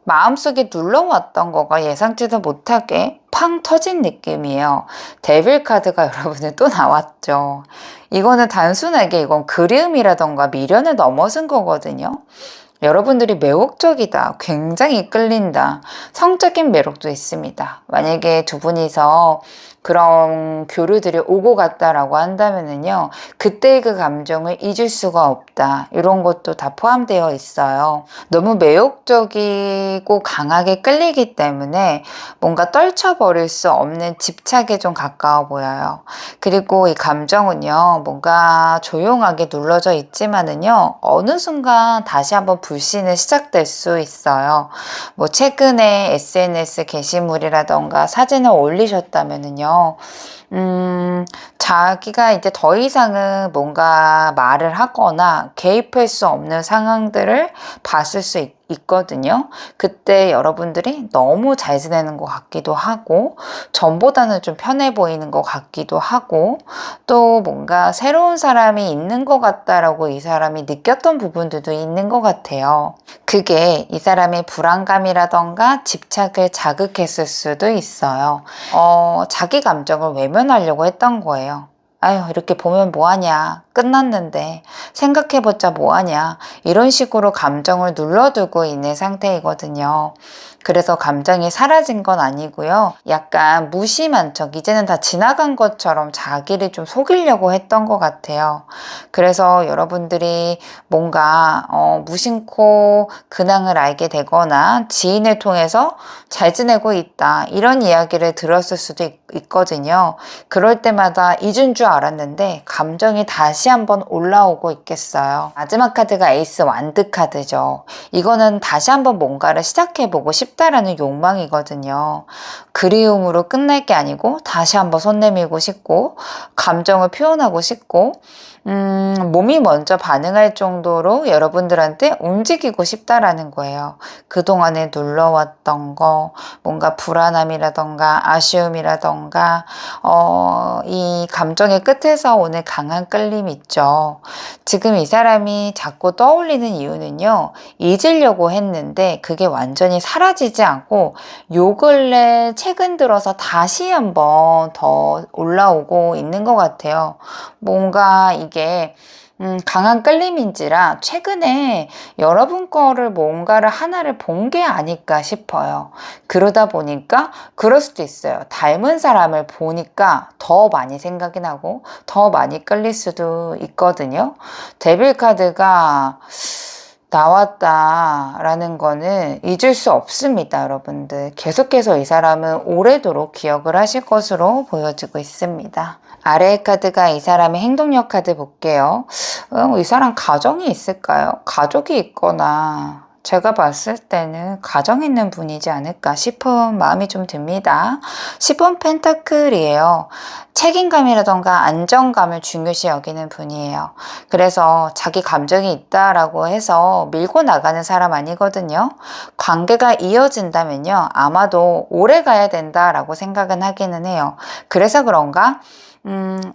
마음속에 눌러왔던 거가 예상치도 못하게 팡 터진 느낌이에요. 데빌 카드가 여러분들 또 나왔죠. 이거는 단순하게 이건 그리움이라던가 미련을 넘어선 거거든요. 여러분들이 매혹적이다. 굉장히 끌린다. 성적인 매력도 있습니다. 만약에 두 분이서 그런 교류들이 오고 갔다라고 한다면은요, 그때의 그 감정을 잊을 수가 없다. 이런 것도 다 포함되어 있어요. 너무 매혹적이고 강하게 끌리기 때문에 뭔가 떨쳐버릴 수 없는 집착에 좀 가까워 보여요. 그리고 이 감정은요, 뭔가 조용하게 눌러져 있지만은요, 어느 순간 다시 한번 불씨는 시작될 수 있어요. 뭐 최근에 SNS 게시물이라던가 사진을 올리셨다면은요, 자기가 이제 더 이상은 뭔가 말을 하거나 개입할 수 없는 상황들을 봤을 수 있거든요. 그때 여러분들이 너무 잘 지내는 것 같기도 하고 전보다는 좀 편해 보이는 것 같기도 하고 또 뭔가 새로운 사람이 있는 것 같다라고 이 사람이 느꼈던 부분들도 있는 것 같아요. 그게 이 사람의 불안감이라던가 집착을 자극했을 수도 있어요. 자기 감정을 외면하려고 했던 거예요. 아유, 이렇게 보면 뭐하냐. 끝났는데. 생각해봤자 뭐하냐. 이런 식으로 감정을 눌러두고 있는 상태이거든요. 그래서 감정이 사라진 건 아니고요. 약간 무심한 척, 이제는 다 지나간 것처럼 자기를 좀 속이려고 했던 것 같아요. 그래서 여러분들이 뭔가 무심코 근황을 알게 되거나 지인을 통해서 잘 지내고 있다, 이런 이야기를 들었을 수도 있거든요. 그럴 때마다 잊은 줄 알았는데 감정이 다시 한번 올라오고 있겠어요. 마지막 카드가 에이스 완드 카드죠. 이거는 다시 한번 뭔가를 시작해보고 싶다라는 욕망이거든요. 그리움으로 끝날 게 아니고 다시 한번 손 내밀고 싶고 감정을 표현하고 싶고 몸이 먼저 반응할 정도로 여러분들한테 움직이고 싶다라는 거예요. 그동안에 눌러왔던 거, 뭔가 불안함이라던가 아쉬움이라던가 이 감정의 끝에서 오는 강한 끌림 있죠. 지금 이 사람이 자꾸 떠올리는 이유는요, 잊으려고 했는데 그게 완전히 사라지지 않고 요 근래 최근 들어서 다시 한번 더 올라오고 있는 것 같아요. 뭔가 이게 강한 끌림인지라 최근에 여러분 거를 뭔가를 하나를 본 게 아닐까 싶어요. 그러다 보니까 그럴 수도 있어요. 닮은 사람을 보니까 더 많이 생각이 나고 더 많이 끌릴 수도 있거든요. 데빌 카드가 나왔다라는 거는 잊을 수 없습니다, 여러분들. 계속해서 이 사람은 오래도록 기억을 하실 것으로 보여지고 있습니다. 아래의 카드가 이 사람의 행동력 카드 볼게요. 이 사람 가정이 있을까요? 가족이 있거나 제가 봤을 때는 가정 있는 분이지 않을까 싶은 마음이 좀 듭니다. 10번 펜타클이에요. 책임감이라던가 안정감을 중요시 여기는 분이에요. 그래서 자기 감정이 있다라고 해서 밀고 나가는 사람 아니거든요. 관계가 이어진다면요, 아마도 오래 가야 된다라고 생각은 하기는 해요. 그래서 그런가?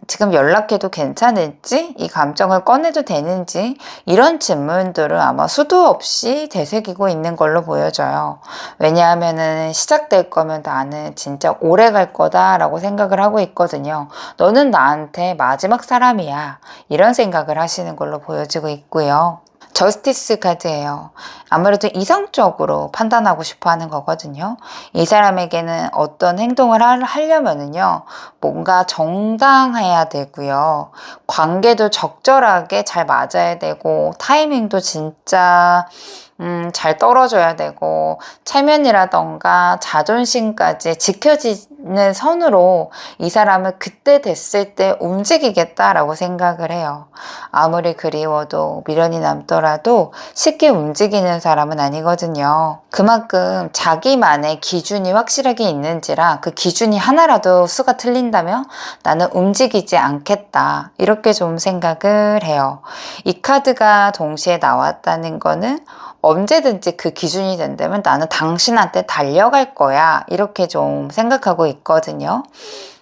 지금 연락해도 괜찮을지, 이 감정을 꺼내도 되는지, 이런 질문들을 아마 수도 없이 되새기고 있는 걸로 보여져요. 왜냐하면은 시작될 거면 나는 진짜 오래 갈 거다라고 생각을 하고 있거든요. 너는 나한테 마지막 사람이야, 이런 생각을 하시는 걸로 보여지고 있고요. 저스티스 카드예요. 아무래도 이성적으로 판단하고 싶어 하는 거거든요. 이 사람에게는 어떤 행동을 하려면은요, 뭔가 정당해야 되고요. 관계도 적절하게 잘 맞아야 되고, 타이밍도 진짜 잘 떨어져야 되고, 체면이라던가 자존심까지 지켜지는 선으로 이 사람은 그때 됐을 때 움직이겠다라고 생각을 해요. 아무리 그리워도 미련이 남더라도 쉽게 움직이는 사람은 아니거든요. 그만큼 자기만의 기준이 확실하게 있는지라, 그 기준이 하나라도 수가 틀린다면 나는 움직이지 않겠다, 이렇게 좀 생각을 해요. 이 카드가 동시에 나왔다는 거는 언제든지 그 기준이 된다면 나는 당신한테 달려갈 거야, 이렇게 좀 생각하고 있거든요.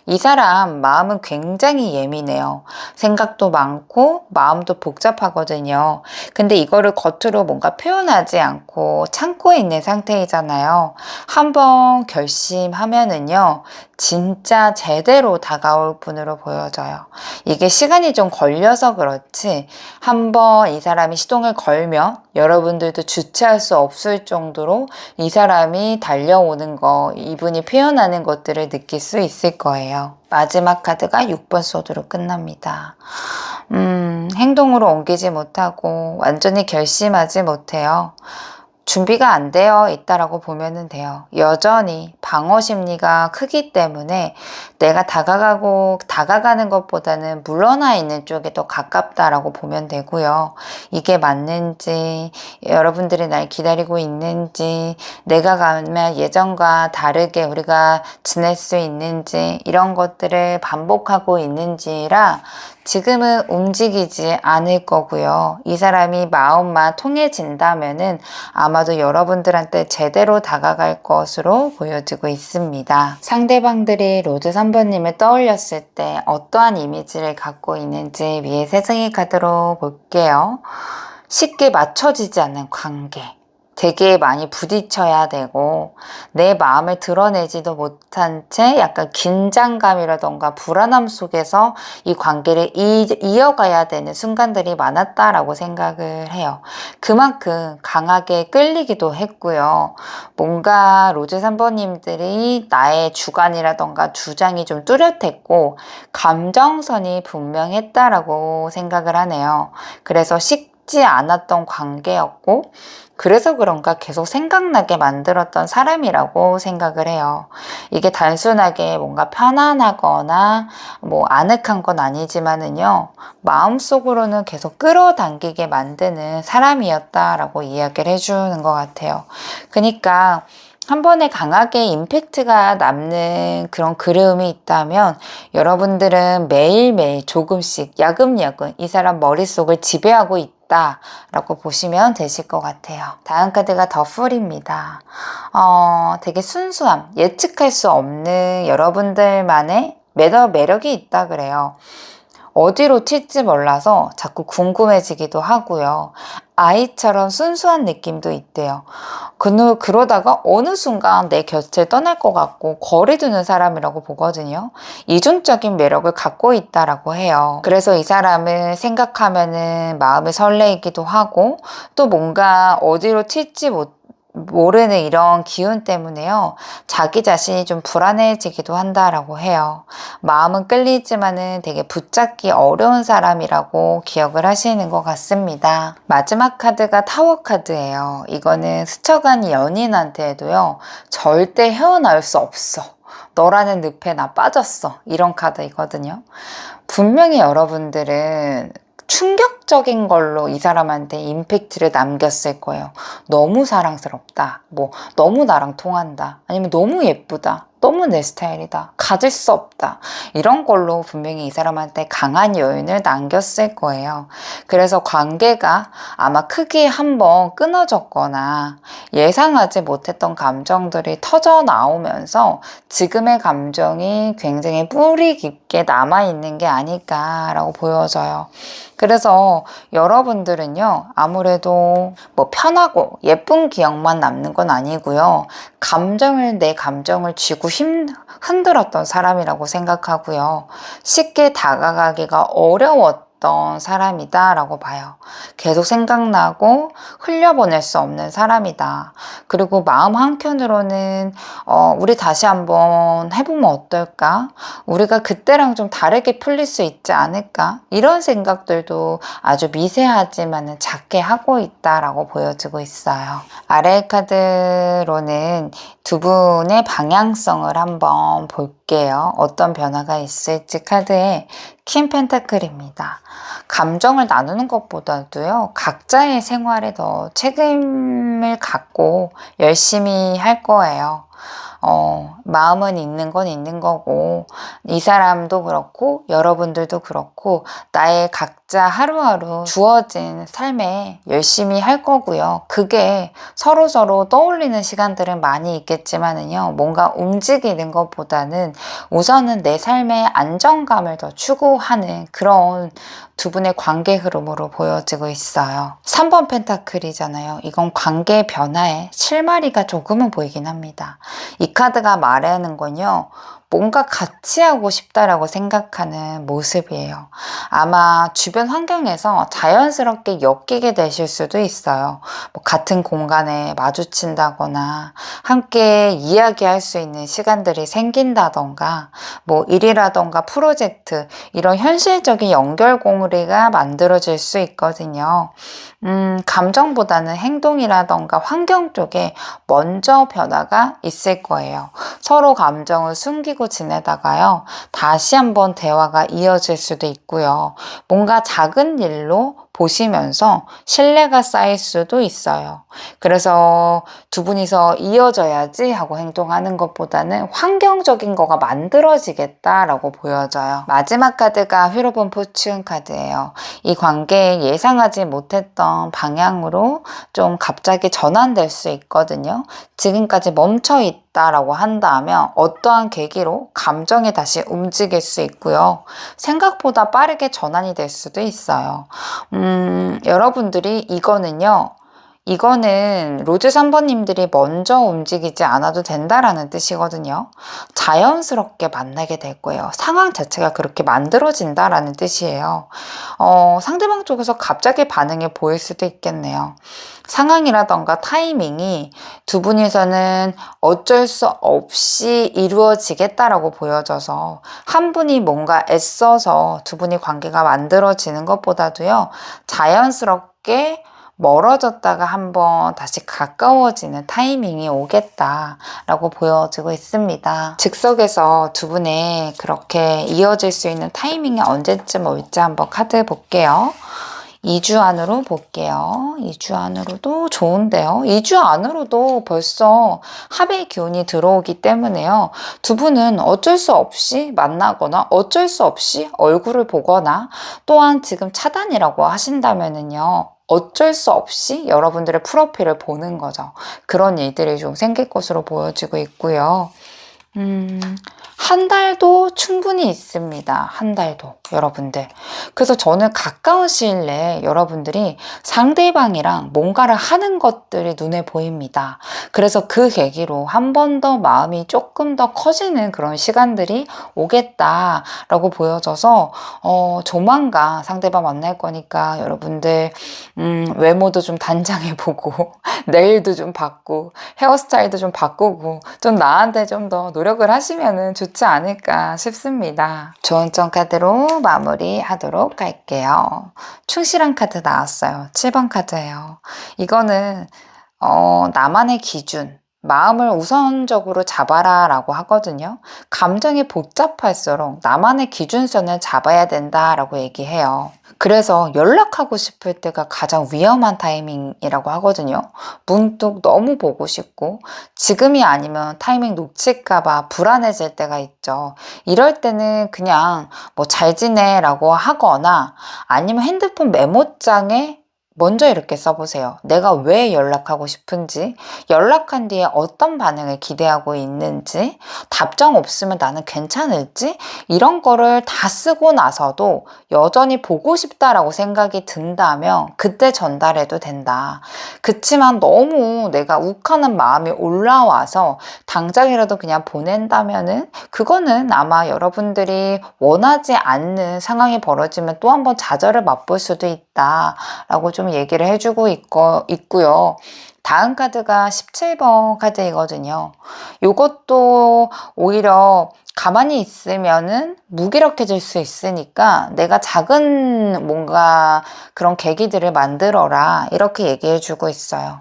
이 사람 마음은 굉장히 예민해요. 생각도 많고 마음도 복잡하거든요. 근데 이거를 겉으로 뭔가 표현하지 않고 참고 있는 상태이잖아요. 한번 결심하면은요, 진짜 제대로 다가올 분으로 보여져요. 이게 시간이 좀 걸려서 그렇지, 한번 이 사람이 시동을 걸면 여러분들도 주체할 수 없을 정도로 이 사람이 달려오는 거, 이분이 표현하는 것들을 느낄 수 있을 거예요. 마지막 카드가 6번 소드로 끝납니다. 행동으로 옮기지 못하고 완전히 결심하지 못해요. 준비가 안 되어 있다라고 보면 돼요. 여전히 방어 심리가 크기 때문에 내가 다가가는 것보다는 물러나 있는 쪽에 더 가깝다라고 보면 되고요. 이게 맞는지, 여러분들이 날 기다리고 있는지, 내가 가면 예전과 다르게 우리가 지낼 수 있는지, 이런 것들을 반복하고 있는지라 지금은 움직이지 않을 거고요. 이 사람이 마음만 통해진다면은 아마도 여러분들한테 제대로 다가갈 것으로 보여지고 있습니다. 상대방들이 로드 3번님을 떠올렸을 때 어떠한 이미지를 갖고 있는지 위에 세상의 카드로 볼게요. 쉽게 맞춰지지 않는 관계, 되게 많이 부딪혀야 되고 내 마음을 드러내지도 못한 채 약간 긴장감이라던가 불안함 속에서 이 관계를 이어가야 되는 순간들이 많았다라고 생각을 해요. 그만큼 강하게 끌리기도 했고요. 뭔가 로즈 3번님들이 나의 주관이라던가 주장이 좀 뚜렷했고 감정선이 분명했다라고 생각을 하네요. 그래서 쉽지 않았던 관계였고 그래서 그런가 계속 생각나게 만들었던 사람이라고 생각을 해요. 이게 단순하게 뭔가 편안하거나 뭐 아늑한 건 아니지만은요, 마음속으로는 계속 끌어당기게 만드는 사람이었다라고 이야기를 해주는 것 같아요. 그러니까 한 번에 강하게 임팩트가 남는 그런 그리움이 있다면 여러분들은 매일매일 조금씩 야금야금 이 사람 머릿속을 지배하고 있다 라고 보시면 되실 것 같아요. 다음 카드가 더 풀입니다. 되게 순수함, 예측할 수 없는 여러분들만의 매력이 있다 그래요. 어디로 튈지 몰라서 자꾸 궁금해지기도 하고요. 아이처럼 순수한 느낌도 있대요. 그러다가 어느 순간 내 곁을 떠날 것 같고 거리 두는 사람이라고 보거든요. 이중적인 매력을 갖고 있다라고 해요. 그래서 이 사람을 생각하면은 마음이 설레이기도 하고 또 뭔가 어디로 튈지 모르는 이런 기운 때문에요. 자기 자신이 좀 불안해지기도 한다라고 해요. 마음은 끌리지만은 되게 붙잡기 어려운 사람이라고 기억을 하시는 것 같습니다. 마지막 카드가 타워 카드예요. 이거는 스쳐간 연인한테도요. 절대 헤어나올 수 없어. 너라는 늪에 나 빠졌어. 이런 카드이거든요. 분명히 여러분들은 충격적인 걸로 이 사람한테 임팩트를 남겼을 거예요. 너무 사랑스럽다. 뭐 너무 나랑 통한다. 아니면 너무 예쁘다. 너무 내 스타일이다. 가질 수 없다. 이런 걸로 분명히 이 사람한테 강한 요인을 남겼을 거예요. 그래서 관계가 아마 크게 한번 끊어졌거나 예상하지 못했던 감정들이 터져 나오면서 지금의 감정이 굉장히 뿌리 깊게 남아있는 게 아닐까라고 보여져요. 그래서 여러분들은요, 아무래도 뭐 편하고 예쁜 기억만 남는 건 아니고요. 내 감정을 쥐고 흔들었던 사람이라고 생각하고요. 쉽게 다가가기가 어려웠던 사람이다 라고 봐요. 계속 생각나고 흘려보낼 수 없는 사람이다. 그리고 마음 한켠으로는 우리 다시 한번 해보면 어떨까? 우리가 그때랑 좀 다르게 풀릴 수 있지 않을까? 이런 생각들도 아주 미세하지만 작게 하고 있다라고 보여지고 있어요. 아래 카드로는 두 분의 방향성을 한번 볼게요. 어떤 변화가 있을지 카드에 퀸 펜타클입니다. 감정을 나누는 것보다도요, 각자의 생활에 더 책임을 갖고 열심히 할 거예요. 마음은 있는 건 있는 거고, 이 사람도 그렇고, 여러분들도 그렇고, 나의 각자 하루하루 주어진 삶에 열심히 할 거고요. 그게 서로서로 떠올리는 시간들은 많이 있겠지만은요, 뭔가 움직이는 것보다는 우선은 내 삶의 안정감을 더 추구하는 그런 두 분의 관계 흐름으로 보여지고 있어요. 3번 펜타클이잖아요. 이건 관계 변화에 실마리가 조금은 보이긴 합니다. 이 카드가 말하는 건요, 뭔가 같이 하고 싶다라고 생각하는 모습이에요. 아마 주변 환경에서 자연스럽게 엮이게 되실 수도 있어요. 뭐 같은 공간에 마주친다거나 함께 이야기할 수 있는 시간들이 생긴다던가 뭐 일이라던가 프로젝트 이런 현실적인 연결고리가 만들어질 수 있거든요. 감정보다는 행동이라던가 환경 쪽에 먼저 변화가 있을 거예요. 서로 감정을 숨기고 지내다가요, 다시 한번 대화가 이어질 수도 있고요. 뭔가 작은 일로 보시면서 신뢰가 쌓일 수도 있어요. 그래서 두 분이서 이어져야지 하고 행동하는 것보다는 환경적인 거가 만들어지겠다라고 보여져요. 마지막 카드가 휘로본 포춘 카드예요. 이 관계에 예상하지 못했던 방향으로 좀 갑자기 전환될 수 있거든요. 지금까지 멈춰 있다라고 한다면 어떠한 계기로 감정이 다시 움직일 수 있고요. 생각보다 빠르게 전환이 될 수도 있어요. 여러분들이 이거는요, 이거는 로즈 3번님들이 먼저 움직이지 않아도 된다라는 뜻이거든요. 자연스럽게 만나게 될 거예요. 상황 자체가 그렇게 만들어진다라는 뜻이에요. 상대방 쪽에서 갑자기 반응이 보일 수도 있겠네요. 상황이라던가 타이밍이 두 분이서는 어쩔 수 없이 이루어지겠다라고 보여져서 한 분이 뭔가 애써서 두 분이 관계가 만들어지는 것보다도요, 자연스럽게 멀어졌다가 한번 다시 가까워지는 타이밍이 오겠다라고 보여지고 있습니다. 즉석에서 두 분의 그렇게 이어질 수 있는 타이밍이 언제쯤 올지 한번 카드 볼게요. 2주 안으로 볼게요. 2주 안으로도 좋은데요. 2주 안으로도 벌써 합의 기운이 들어오기 때문에요. 두 분은 어쩔 수 없이 만나거나 어쩔 수 없이 얼굴을 보거나, 또한 지금 차단이라고 하신다면은요, 어쩔 수 없이 여러분들의 프로필을 보는 거죠. 그런 일들이 좀 생길 것으로 보여지고 있고요. 한 달도 충분히 있습니다. 한 달도, 여러분들. 그래서 저는 가까운 시일 내에 여러분들이 상대방이랑 뭔가를 하는 것들이 눈에 보입니다. 그래서 그 계기로 한 번 더 마음이 조금 더 커지는 그런 시간들이 오겠다라고 보여져서 조만간 상대방 만날 거니까 여러분들 외모도 좀 단장해보고 네일도 좀 받고 헤어스타일도 좀 바꾸고 좀 나한테 좀 더 노력을 하시면은 좋지 않을까 싶습니다. 좋은 점 카드로 마무리하도록 할게요. 충실한 카드 나왔어요. 7번 카드예요. 이거는 나만의 기준, 마음을 우선적으로 잡아라 라고 하거든요. 감정이 복잡할수록 나만의 기준선을 잡아야 된다라고 얘기해요. 그래서 연락하고 싶을 때가 가장 위험한 타이밍이라고 하거든요. 문득 너무 보고 싶고 지금이 아니면 타이밍 놓칠까봐 불안해질 때가 있죠. 이럴 때는 그냥 뭐 잘 지내 라고 하거나, 아니면 핸드폰 메모장에 먼저 이렇게 써보세요. 내가 왜 연락하고 싶은지, 연락한 뒤에 어떤 반응을 기대하고 있는지, 답장 없으면 나는 괜찮을지, 이런 거를 다 쓰고 나서도 여전히 보고 싶다라고 생각이 든다면 그때 전달해도 된다. 그치만 너무 내가 욱하는 마음이 올라와서 당장이라도 그냥 보낸다면은 그거는 아마 여러분들이 원하지 않는 상황이 벌어지면 또 한 번 좌절을 맛볼 수도 있다라고 좀 얘기를 해주고 있고요. 다음 카드가 17번 카드이거든요. 이것도 오히려 가만히 있으면은 무기력해질 수 있으니까 내가 작은 뭔가 그런 계기들을 만들어라, 이렇게 얘기해주고 있어요.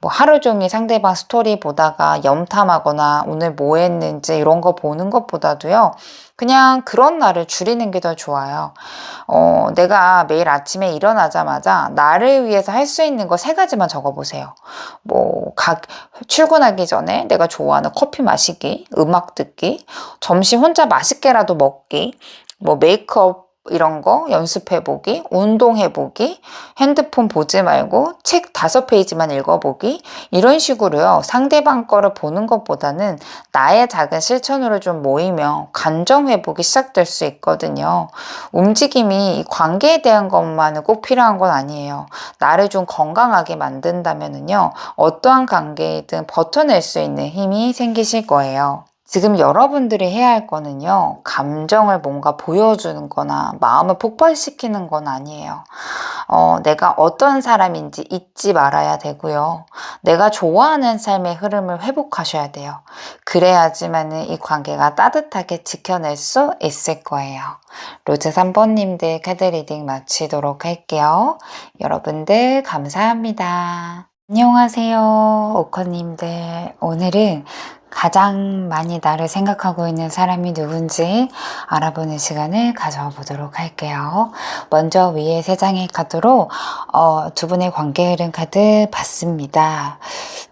뭐 하루 종일 상대방 스토리 보다가 염탐하거나 오늘 뭐 했는지 이런 거 보는 것보다도요, 그냥 그런 날을 줄이는 게 더 좋아요. 내가 매일 아침에 일어나자마자 나를 위해서 할 수 있는 거 3가지만 적어보세요. 출근하기 전에 내가 좋아하는 커피 마시기, 음악 듣기, 점심 혼자 맛있게라도 먹기, 뭐 메이크업 이런 거 연습해보기, 운동해보기, 핸드폰 보지 말고 책 5페이지만 읽어보기, 이런 식으로요. 상대방 거를 보는 것보다는 나의 작은 실천으로 좀 모이면 감정 회복이 시작될 수 있거든요. 움직임이 이 관계에 대한 것만은 꼭 필요한 건 아니에요. 나를 좀 건강하게 만든다면은요, 어떠한 관계이든 버텨낼 수 있는 힘이 생기실 거예요. 지금 여러분들이 해야 할 거는요, 감정을 뭔가 보여주는 거나 마음을 폭발시키는 건 아니에요. 내가 어떤 사람인지 잊지 말아야 되고요. 내가 좋아하는 삶의 흐름을 회복하셔야 돼요. 그래야지만은 이 관계가 따뜻하게 지켜낼 수 있을 거예요. 로즈 3번님들 카드 리딩 마치도록 할게요. 여러분들 감사합니다. 안녕하세요, 오커님들. 오늘은 가장 많이 나를 생각하고 있는 사람이 누군지 알아보는 시간을 가져보도록 할게요. 먼저 위에 3장의 카드로 두 분의 관계 흐름 카드 봤습니다.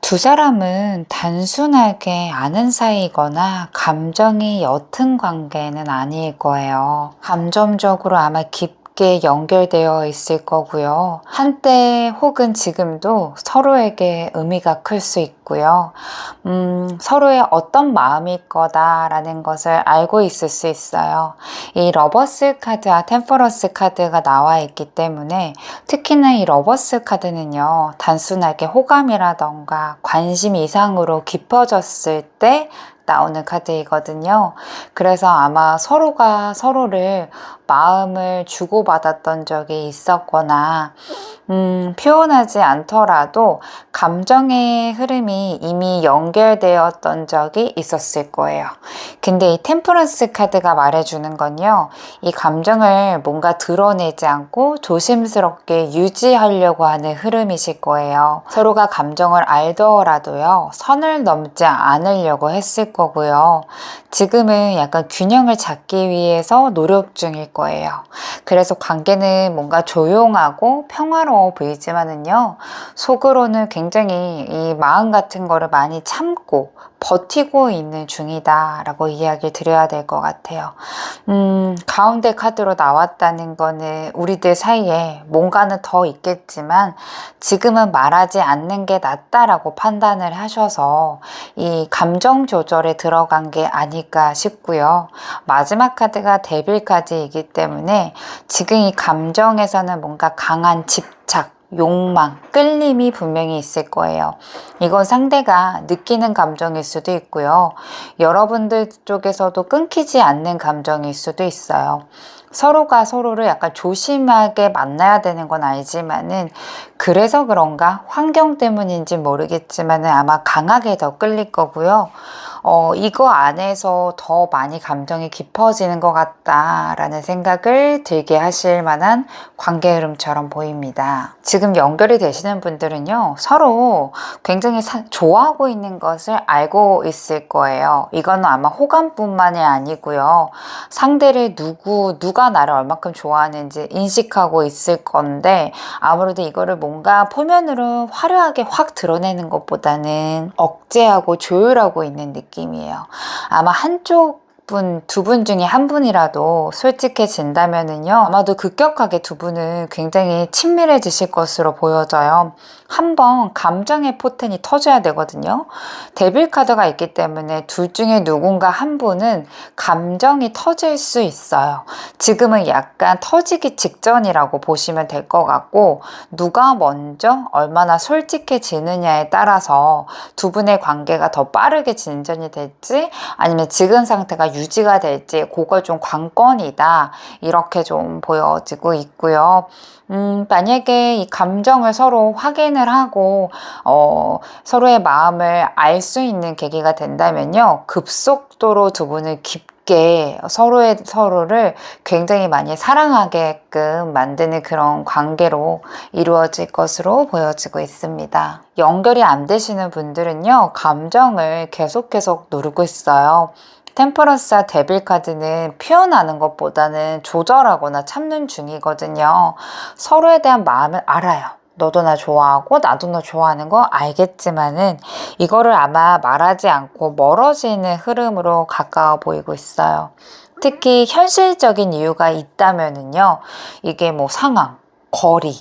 두 사람은 단순하게 아는 사이거나 감정이 옅은 관계는 아닐 거예요. 감정적으로 아마 깊게 깊게 연결되어 있을 거고요. 한때 혹은 지금도 서로에게 의미가 클 수 있고요. 서로의 어떤 마음일 거다라는 것을 알고 있을 수 있어요. 이 러버스 카드와 템퍼런스 카드가 나와 있기 때문에 특히나 이 러버스 카드는요, 단순하게 호감이라던가 관심 이상으로 깊어졌을 때 나오는 카드이거든요. 그래서 아마 서로가 서로를 마음을 주고받았던 적이 있었거나 표현하지 않더라도 감정의 흐름이 이미 연결되었던 적이 있었을 거예요. 근데 이 템퍼런스 카드가 말해주는 건요, 이 감정을 뭔가 드러내지 않고 조심스럽게 유지하려고 하는 흐름이실 거예요. 서로가 감정을 알더라도요, 선을 넘지 않으려고 했을 거고요. 지금은 약간 균형을 잡기 위해서 노력 중일 거예요. 그래서 관계는 뭔가 조용하고 평화로워 보이지만은요, 속으로는 굉장히 이 마음 같은 거를 많이 참고 버티고 있는 중이다 라고 이야기를 드려야 될 것 같아요. 가운데 카드로 나왔다는 거는 우리들 사이에 뭔가는 더 있겠지만 지금은 말하지 않는 게 낫다라고 판단을 하셔서 이 감정 조절에 들어간 게 아닐까 싶고요. 마지막 카드가 데빌 카드이기 때문에 지금 이 감정에서는 뭔가 강한 집착, 욕망, 끌림이 분명히 있을 거예요. 이건 상대가 느끼는 감정일 수도 있고요. 여러분들 쪽에서도 끊기지 않는 감정일 수도 있어요. 서로가 서로를 약간 조심하게 만나야 되는 건 알지만은 그래서 그런가 환경 때문인지 모르겠지만은 아마 강하게 더 끌릴 거고요. 이거 안에서 더 많이 감정이 깊어지는 것 같다라는 생각을 들게 하실 만한 관계 흐름처럼 보입니다. 지금 연결이 되시는 분들은요, 서로 굉장히 좋아하고 있는 것을 알고 있을 거예요. 이거는 아마 호감뿐만이 아니고요. 상대를 누가 나를 얼마큼 좋아하는지 인식하고 있을 건데, 아무래도 이거를 뭔가 표면으로 화려하게 확 드러내는 것보다는 억제하고 조율하고 있는 느낌이에요. 아마 한쪽 두 분 중에 한 분이라도 솔직해진다면은요, 아마도 급격하게 두 분은 굉장히 친밀해지실 것으로 보여져요. 한번 감정의 포텐이 터져야 되거든요. 데빌 카드가 있기 때문에 둘 중에 누군가 한 분은 감정이 터질 수 있어요. 지금은 약간 터지기 직전이라고 보시면 될 것 같고, 누가 먼저 얼마나 솔직해지느냐에 따라서 두 분의 관계가 더 빠르게 진전이 될지 아니면 지금 상태가 유지가 될지 그걸 좀 관건이다, 이렇게 좀 보여지고 있고요. 만약에 이 감정을 서로 확인을 하고 서로의 마음을 알 수 있는 계기가 된다면요, 급속도로 두 분을 깊게 서로를 굉장히 많이 사랑하게끔 만드는 그런 관계로 이루어질 것으로 보여지고 있습니다. 연결이 안 되시는 분들은요, 감정을 계속 누르고 있어요. 템퍼런스와 데빌 카드는 표현하는 것보다는 조절하거나 참는 중이거든요. 서로에 대한 마음을 알아요. 너도 나 좋아하고 나도 너 좋아하는 거 알겠지만은 이거를 아마 말하지 않고 멀어지는 흐름으로 가까워 보이고 있어요. 특히 현실적인 이유가 있다면은요, 이게 뭐 상황, 거리,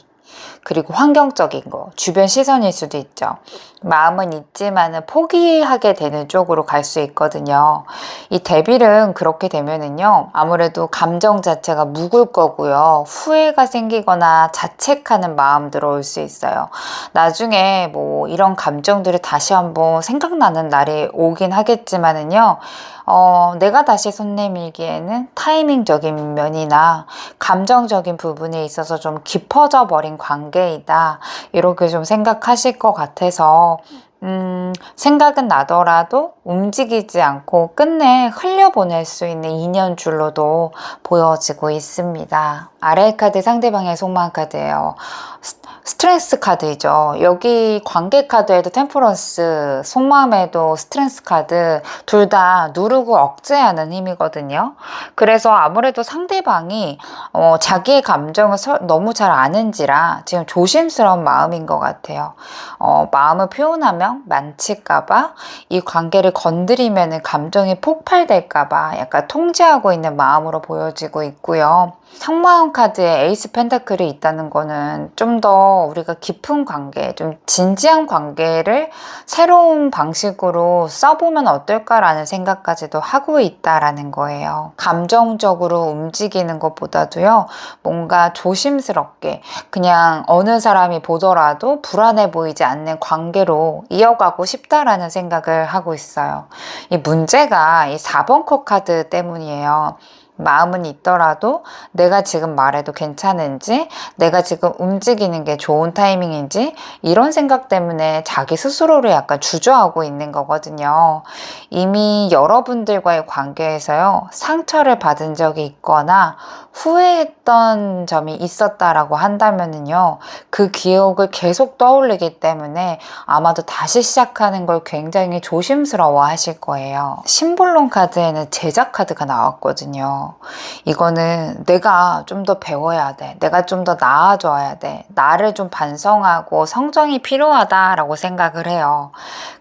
그리고 환경적인 거, 주변 시선일 수도 있죠. 마음은 있지만은 포기하게 되는 쪽으로 갈 수 있거든요. 이 데빌은 그렇게 되면은요, 아무래도 감정 자체가 묵을 거고요. 후회가 생기거나 자책하는 마음들 올 수 있어요. 나중에 뭐 이런 감정들이 다시 한번 생각나는 날이 오긴 하겠지만은요, 내가 다시 손 내밀기에는 타이밍적인 면이나 감정적인 부분에 있어서 좀 깊어져 버린 관계이다, 이렇게 좀 생각하실 것 같아서 생각은 나더라도 움직이지 않고 끝내 흘려보낼 수 있는 인연줄로도 보여지고 있습니다. 아래 카드 상대방의 속마음 카드예요. 스트렝스 카드이죠. 여기 관계 카드에도 템퍼런스, 속마음에도 스트렝스 카드, 둘 다 누르고 억제하는 힘이거든요. 그래서 아무래도 상대방이 자기의 감정을 너무 잘 아는지라 지금 조심스러운 마음인 것 같아요. 마음을 표현하면 만칠까봐, 이 관계를 건드리면 감정이 폭발될까봐 약간 통제하고 있는 마음으로 보여지고 있고요. 상마음 카드에 에이스 펜타클이 있다는 거는 좀 더 우리가 깊은 관계, 좀 진지한 관계를 새로운 방식으로 써보면 어떨까라는 생각까지도 하고 있다라는 거예요. 감정적으로 움직이는 것보다도요, 뭔가 조심스럽게 그냥 어느 사람이 보더라도 불안해 보이지 않는 관계로 이어가고 싶다라는 생각을 하고 있어요. 이 문제가 이 4번 코 카드 때문이에요. 마음은 있더라도 내가 지금 말해도 괜찮은지, 내가 지금 움직이는 게 좋은 타이밍인지, 이런 생각 때문에 자기 스스로를 약간 주저하고 있는 거거든요. 이미 여러분들과의 관계에서요, 상처를 받은 적이 있거나 후회했던 점이 있었다라고 한다면은요, 그 기억을 계속 떠올리기 때문에 아마도 다시 시작하는 걸 굉장히 조심스러워 하실 거예요. 심볼론 카드에는 제자 카드가 나왔거든요. 이거는 내가 좀 더 배워야 돼. 내가 좀 더 나아져야 돼. 나를 좀 반성하고 성장이 필요하다라고 생각을 해요.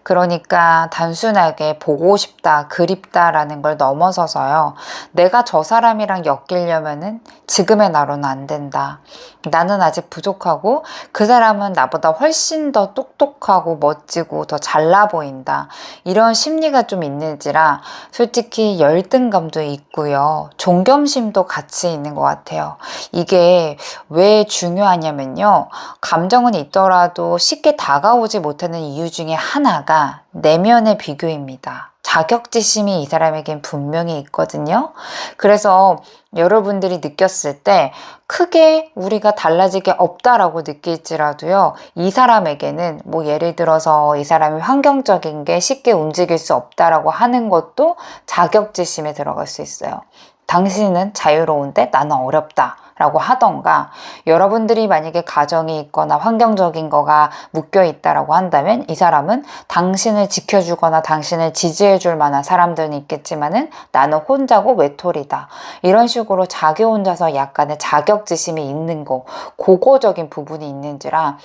그러니까 단순하게 보고 싶다, 그립다라는 걸 넘어서서요. 내가 저 사람이랑 엮이려면은 지금의 나로는 안 된다. 나는 아직 부족하고 그 사람은 나보다 훨씬 더 똑똑하고 멋지고 더 잘나 보인다. 이런 심리가 좀 있는지라 솔직히 열등감도 있고요. 존경심도 같이 있는 것 같아요. 이게 왜 중요하냐면요. 감정은 있더라도 쉽게 다가오지 못하는 이유 중에 하나가 내면의 비교입니다. 자격지심이 이 사람에겐 분명히 있거든요. 그래서 여러분들이 느꼈을 때 크게 우리가 달라질 게 없다라고 느낄지라도요, 이 사람에게는 뭐 예를 들어서 이 사람이 환경적인 게 쉽게 움직일 수 없다라고 하는 것도 자격지심에 들어갈 수 있어요. 당신은 자유로운데 나는 어렵다 라고 하던가, 여러분들이 만약에 가정이 있거나 환경적인 거가 묶여 있다라고 한다면 이 사람은 당신을 지켜주거나 당신을 지지해줄 만한 사람들은 있겠지만은 나는 혼자고 외톨이다, 이런 식으로 자기 혼자서 약간의 자격지심이 있는 거, 고거적인 부분이 있는지라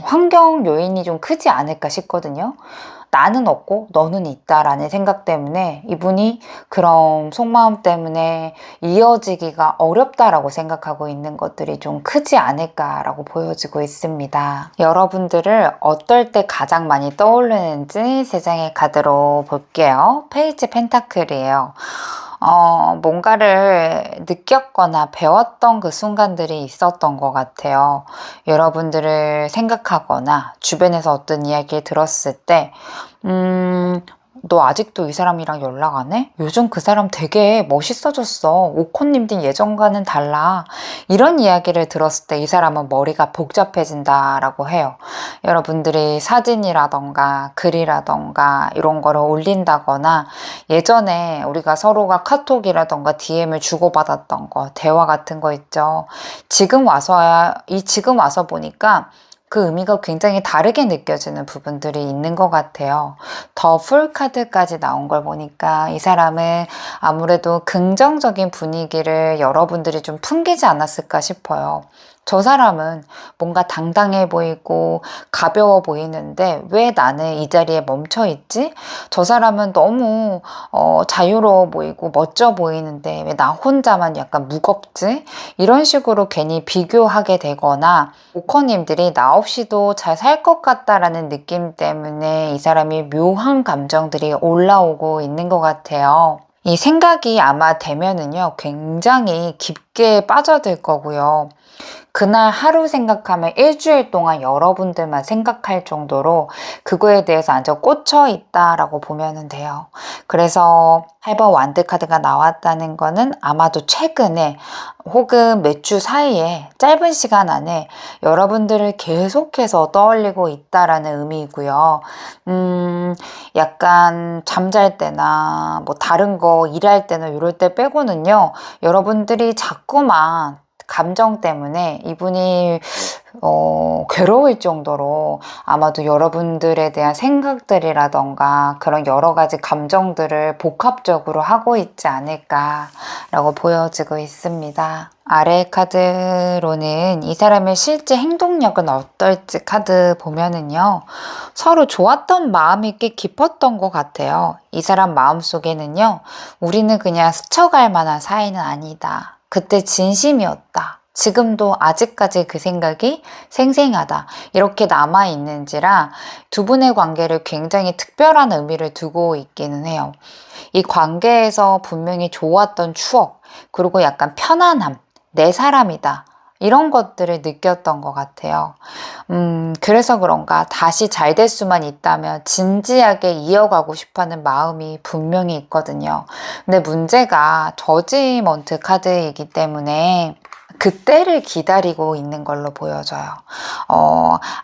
환경 요인이 좀 크지 않을까 싶거든요. 나는 없고 너는 있다라는 생각 때문에 이분이 그런 속마음 때문에 이어지기가 어렵다라고 생각하고 있는 것들이 좀 크지 않을까라고 보여지고 있습니다. 여러분들을 어떨 때 가장 많이 떠오르는지 세 장의 카드로 볼게요. 페이지 펜타클이에요. 뭔가를 느꼈거나 배웠던 그 순간들이 있었던 것 같아요. 여러분들을 생각하거나 주변에서 어떤 이야기를 들었을 때, 너 아직도 이 사람이랑 연락 안 해? 요즘 그 사람 되게 멋있어졌어. 오코님도 예전과는 달라. 이런 이야기를 들었을 때 이 사람은 머리가 복잡해진다라고 해요. 여러분들이 사진이라던가 글이라던가 이런 거를 올린다거나, 예전에 우리가 서로가 카톡이라던가 DM을 주고받았던 거, 대화 같은 거 있죠. 지금 와서 보니까 그 의미가 굉장히 다르게 느껴지는 부분들이 있는 것 같아요. 더 풀 카드까지 나온 걸 보니까 이 사람은 아무래도 긍정적인 분위기를 여러분들이 좀 풍기지 않았을까 싶어요. 저 사람은 뭔가 당당해 보이고 가벼워 보이는데 왜 나는 이 자리에 멈춰 있지? 저 사람은 너무 자유로워 보이고 멋져 보이는데 왜 나 혼자만 약간 무겁지? 이런 식으로 괜히 비교하게 되거나, 오커님들이 나 없이도 잘 살 것 같다라는 느낌 때문에 이 사람이 묘한 감정들이 올라오고 있는 것 같아요. 이 생각이 아마 되면은요, 굉장히 깊게 빠져들 거고요. 그날 하루 생각하면 일주일 동안 여러분들만 생각할 정도로 그거에 대해서 완전 꽂혀 있다라고 보면 돼요. 그래서 8번 완드 카드가 나왔다는 거는 아마도 최근에 혹은 몇 주 사이에 짧은 시간 안에 여러분들을 계속해서 떠올리고 있다라는 의미이고요. 약간 잠잘 때나 뭐 다른 거 일할 때나 이럴 때 빼고는요, 여러분들이 자꾸만 감정 때문에 이분이 괴로울 정도로 아마도 여러분들에 대한 생각들이라던가 그런 여러 가지 감정들을 복합적으로 하고 있지 않을까라고 보여지고 있습니다. 아래 카드로는 이 사람의 실제 행동력은 어떨지 카드 보면은요, 서로 좋았던 마음이 꽤 깊었던 것 같아요. 이 사람 마음속에는요, 우리는 그냥 스쳐갈 만한 사이는 아니다. 그때 진심이었다. 지금도 아직까지 그 생각이 생생하다. 이렇게 남아있는지라 두 분의 관계를 굉장히 특별한 의미를 두고 있기는 해요. 이 관계에서 분명히 좋았던 추억, 그리고 약간 편안함, 내 사람이다. 이런 것들을 느꼈던 것 같아요. 그래서 그런가 다시 잘 될 수만 있다면 진지하게 이어가고 싶어하는 마음이 분명히 있거든요. 근데 문제가 저지먼트 카드이기 때문에 그때를 기다리고 있는 걸로 보여져요.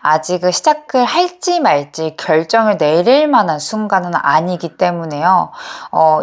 아직 시작을 할지 말지 결정을 내릴 만한 순간은 아니기 때문에요.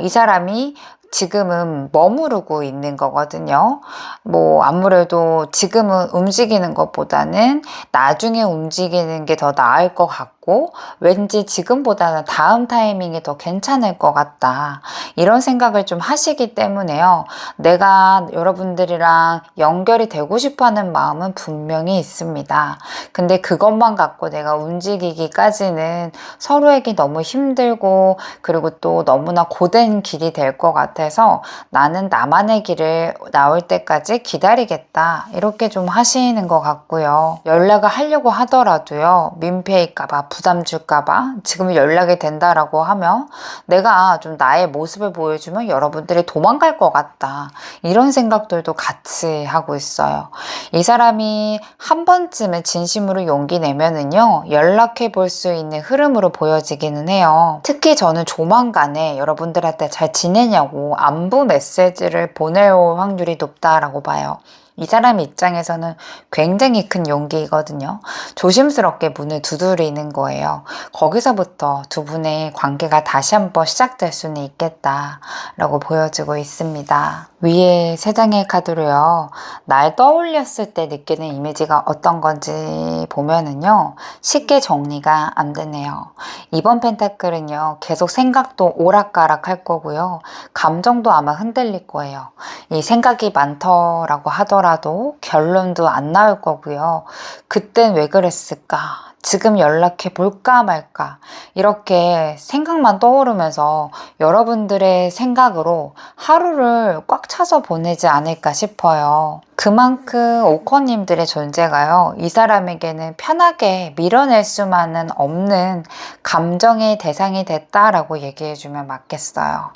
이 사람이 지금은 머무르고 있는 거거든요. 뭐 아무래도 지금은 움직이는 것보다는 나중에 움직이는 게 더 나을 것 같고 왠지 지금보다는 다음 타이밍이 더 괜찮을 것 같다. 이런 생각을 좀 하시기 때문에요. 내가 여러분들이랑 연결이 되고 싶어하는 마음은 분명히 있습니다. 근데 그것만 갖고 내가 움직이기까지는 서로에게 너무 힘들고 그리고 또 너무나 고된 길이 될 것 같아서 나는 나만의 길을 나올 때까지 기다리겠다. 이렇게 좀 하시는 것 같고요. 연락을 하려고 하더라도요. 민폐일까봐 부담 줄까봐 지금 연락이 된다라고 하면 내가 좀 나의 모습을 보여주면 여러분들이 도망갈 것 같다. 이런 생각들도 같이 하고 있어요. 이 사람이 한 번쯤은 진심으로 용기 내면은요. 연락해 볼 수 있는 흐름으로 보여지기는 해요. 특히 저는 조만간에 여러분들한테 잘 지내냐고 안부 메시지를 보내올 확률이 높다라고 봐요. 이 사람 입장에서는 굉장히 큰 용기이거든요. 조심스럽게 문을 두드리는 거예요. 거기서부터 두 분의 관계가 다시 한번 시작될 수는 있겠다라고 보여지고 있습니다. 위에 세 장의 카드로요. 날 떠올렸을 때 느끼는 이미지가 어떤 건지 보면은요. 쉽게 정리가 안 되네요. 이번 펜타클은요. 계속 생각도 오락가락 할 거고요. 감정도 아마 흔들릴 거예요. 이 생각이 많더라고 하더라도 결론도 안 나올 거고요. 그땐 왜 그랬을까? 지금 연락해 볼까 말까 이렇게 생각만 떠오르면서 여러분들의 생각으로 하루를 꽉 차서 보내지 않을까 싶어요. 그만큼 오커님들의 존재가요. 이 사람에게는 편하게 밀어낼 수만은 없는 감정의 대상이 됐다라고 얘기해주면 맞겠어요.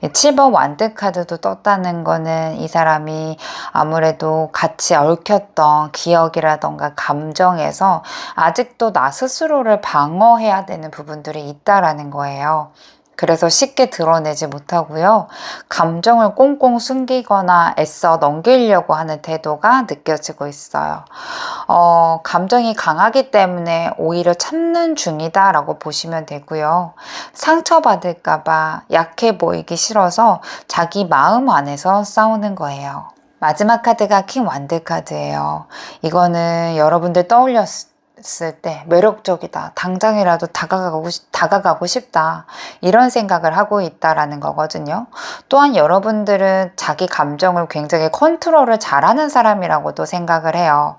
7번 완드 카드도 떴다는 거는 이 사람이 아무래도 같이 얽혔던 기억이라던가 감정에서 아직도 나 스스로를 방어해야 되는 부분들이 있다라는 거예요. 그래서 쉽게 드러내지 못하고요. 감정을 꽁꽁 숨기거나 애써 넘기려고 하는 태도가 느껴지고 있어요. 감정이 강하기 때문에 오히려 참는 중이다라고 보시면 되고요. 상처받을까봐 약해 보이기 싫어서 자기 마음 안에서 싸우는 거예요. 마지막 카드가 킹 완드 카드예요. 이거는 여러분들 떠올렸을 때 매력적이다. 당장이라도 다가가고 싶다. 이런 생각을 하고 있다라는 거거든요. 또한 여러분들은 자기 감정을 굉장히 컨트롤을 잘하는 사람이라고도 생각을 해요.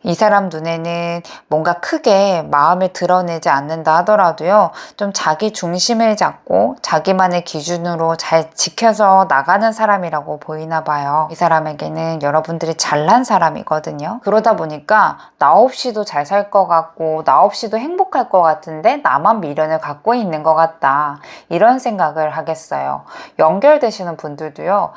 이 사람 눈에는 뭔가 크게 마음을 드러내지 않는다 하더라도요. 좀 자기 중심을 잡고 자기만의 기준으로 잘 지켜서 나가는 사람이라고 보이나 봐요. 이 사람에게는 여러분들이 잘난 사람이거든요. 그러다 보니까 나 없이도 잘 살 것 같고 나 없이도 행복할 것 같은데 나만 미련을 갖고 있는 것 같다. 이런 생각을 하겠어요. 연결되시는 분들도요.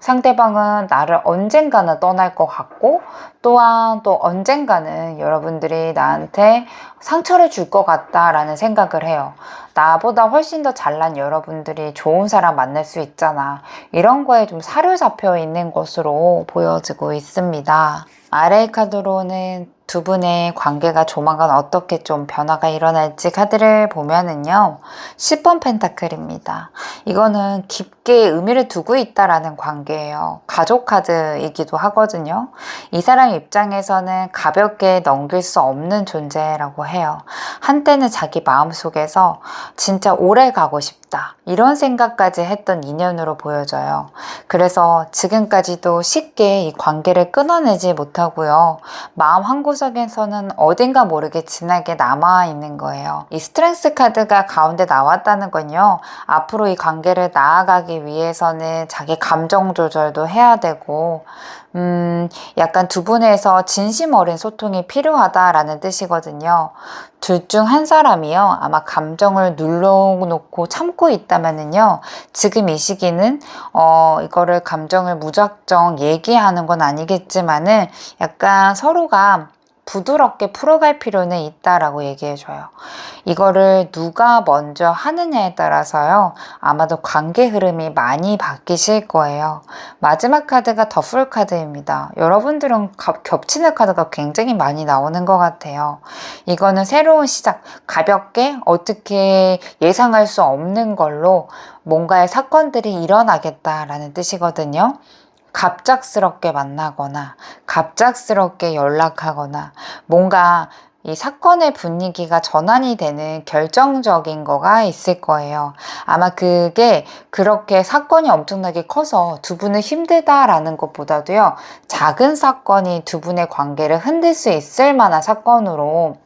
상대방은 나를 언젠가는 떠날 것 같고 또한 또 언젠가는 여러분들이 나한테 상처를 줄 것 같다라는 생각을 해요. 나보다 훨씬 더 잘난 여러분들이 좋은 사람 만날 수 있잖아. 이런 거에 좀 사로잡혀 있는 것으로 보여지고 있습니다. 아래의 카드로는 두 분의 관계가 조만간 어떻게 좀 변화가 일어날지 카드를 보면은요. 10번 펜타클입니다. 이거는 깊게 의미를 두고 있다라는 관계예요. 가족 카드이기도 하거든요. 이 사람 입장에서는 가볍게 넘길 수 없는 존재라고 해요. 한때는 자기 마음속에서 진짜 오래 가고 싶다 이런 생각까지 했던 인연으로 보여져요. 그래서 지금까지도 쉽게 이 관계를 끊어내지 못하고요. 마음 한구석에서는 어딘가 모르게 진하게 남아있는 거예요. 이 스트렝스 카드가 가운데 나왔다는 건요. 앞으로 이 관계를 나아가기 위해서는 자기 감정 조절도 해야 되고 약간 두 분에서 진심 어린 소통이 필요하다라는 뜻이거든요. 둘 중 한 사람이요. 아마 감정을 눌러놓고 참고 있다면은요. 지금 이 시기는 이거를 감정을 무작정 얘기하는 건 아니겠지만은 약간 서로가 부드럽게 풀어갈 필요는 있다라고 얘기해줘요. 이거를 누가 먼저 하느냐에 따라서요. 아마도 관계 흐름이 많이 바뀌실 거예요. 마지막 카드가 더풀 카드입니다. 여러분들은 겹치는 카드가 굉장히 많이 나오는 것 같아요. 이거는 새로운 시작, 가볍게 어떻게 예상할 수 없는 걸로 뭔가의 사건들이 일어나겠다라는 뜻이거든요. 갑작스럽게 만나거나 갑작스럽게 연락하거나 뭔가 이 사건의 분위기가 전환이 되는 결정적인 거가 있을 거예요. 아마 그게 그렇게 사건이 엄청나게 커서 두 분은 힘들다라는 것보다도요. 작은 사건이 두 분의 관계를 흔들 수 있을 만한 사건으로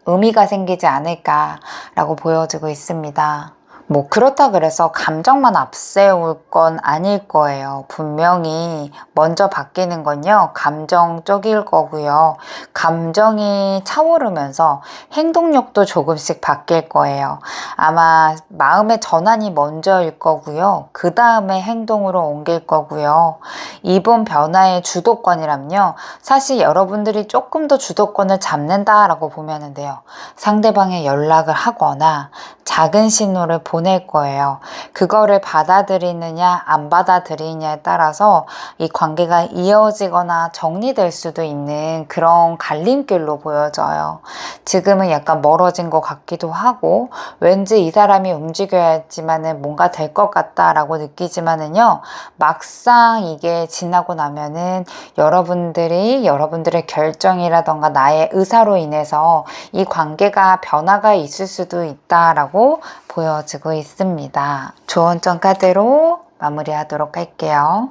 의미가 생기지 않을까라고 보여지고 있습니다. 뭐 그렇다 그래서 감정만 앞세울 건 아닐 거예요. 분명히 먼저 바뀌는 건요. 감정 쪽일 거고요. 감정이 차오르면서 행동력도 조금씩 바뀔 거예요. 아마 마음의 전환이 먼저일 거고요. 그 다음에 행동으로 옮길 거고요. 이번 변화의 주도권이란요. 사실 여러분들이 조금 더 주도권을 잡는다라고 보면 돼요. 상대방의 연락을 하거나 작은 신호를 보낼 거예요. 그거를 받아들이느냐 안 받아들이느냐에 따라서 이 관계가 이어지거나 정리될 수도 있는 그런 갈림길로 보여져요. 지금은 약간 멀어진 것 같기도 하고 왠지 이 사람이 움직여야지만은 뭔가 될 것 같다라고 느끼지만은요. 막상 이게 지나고 나면은 여러분들의 결정이라던가 나의 의사로 인해서 이 관계가 변화가 있을 수도 있다라고 보여지고 있습니다. 조언점 카드로 마무리하도록 할게요.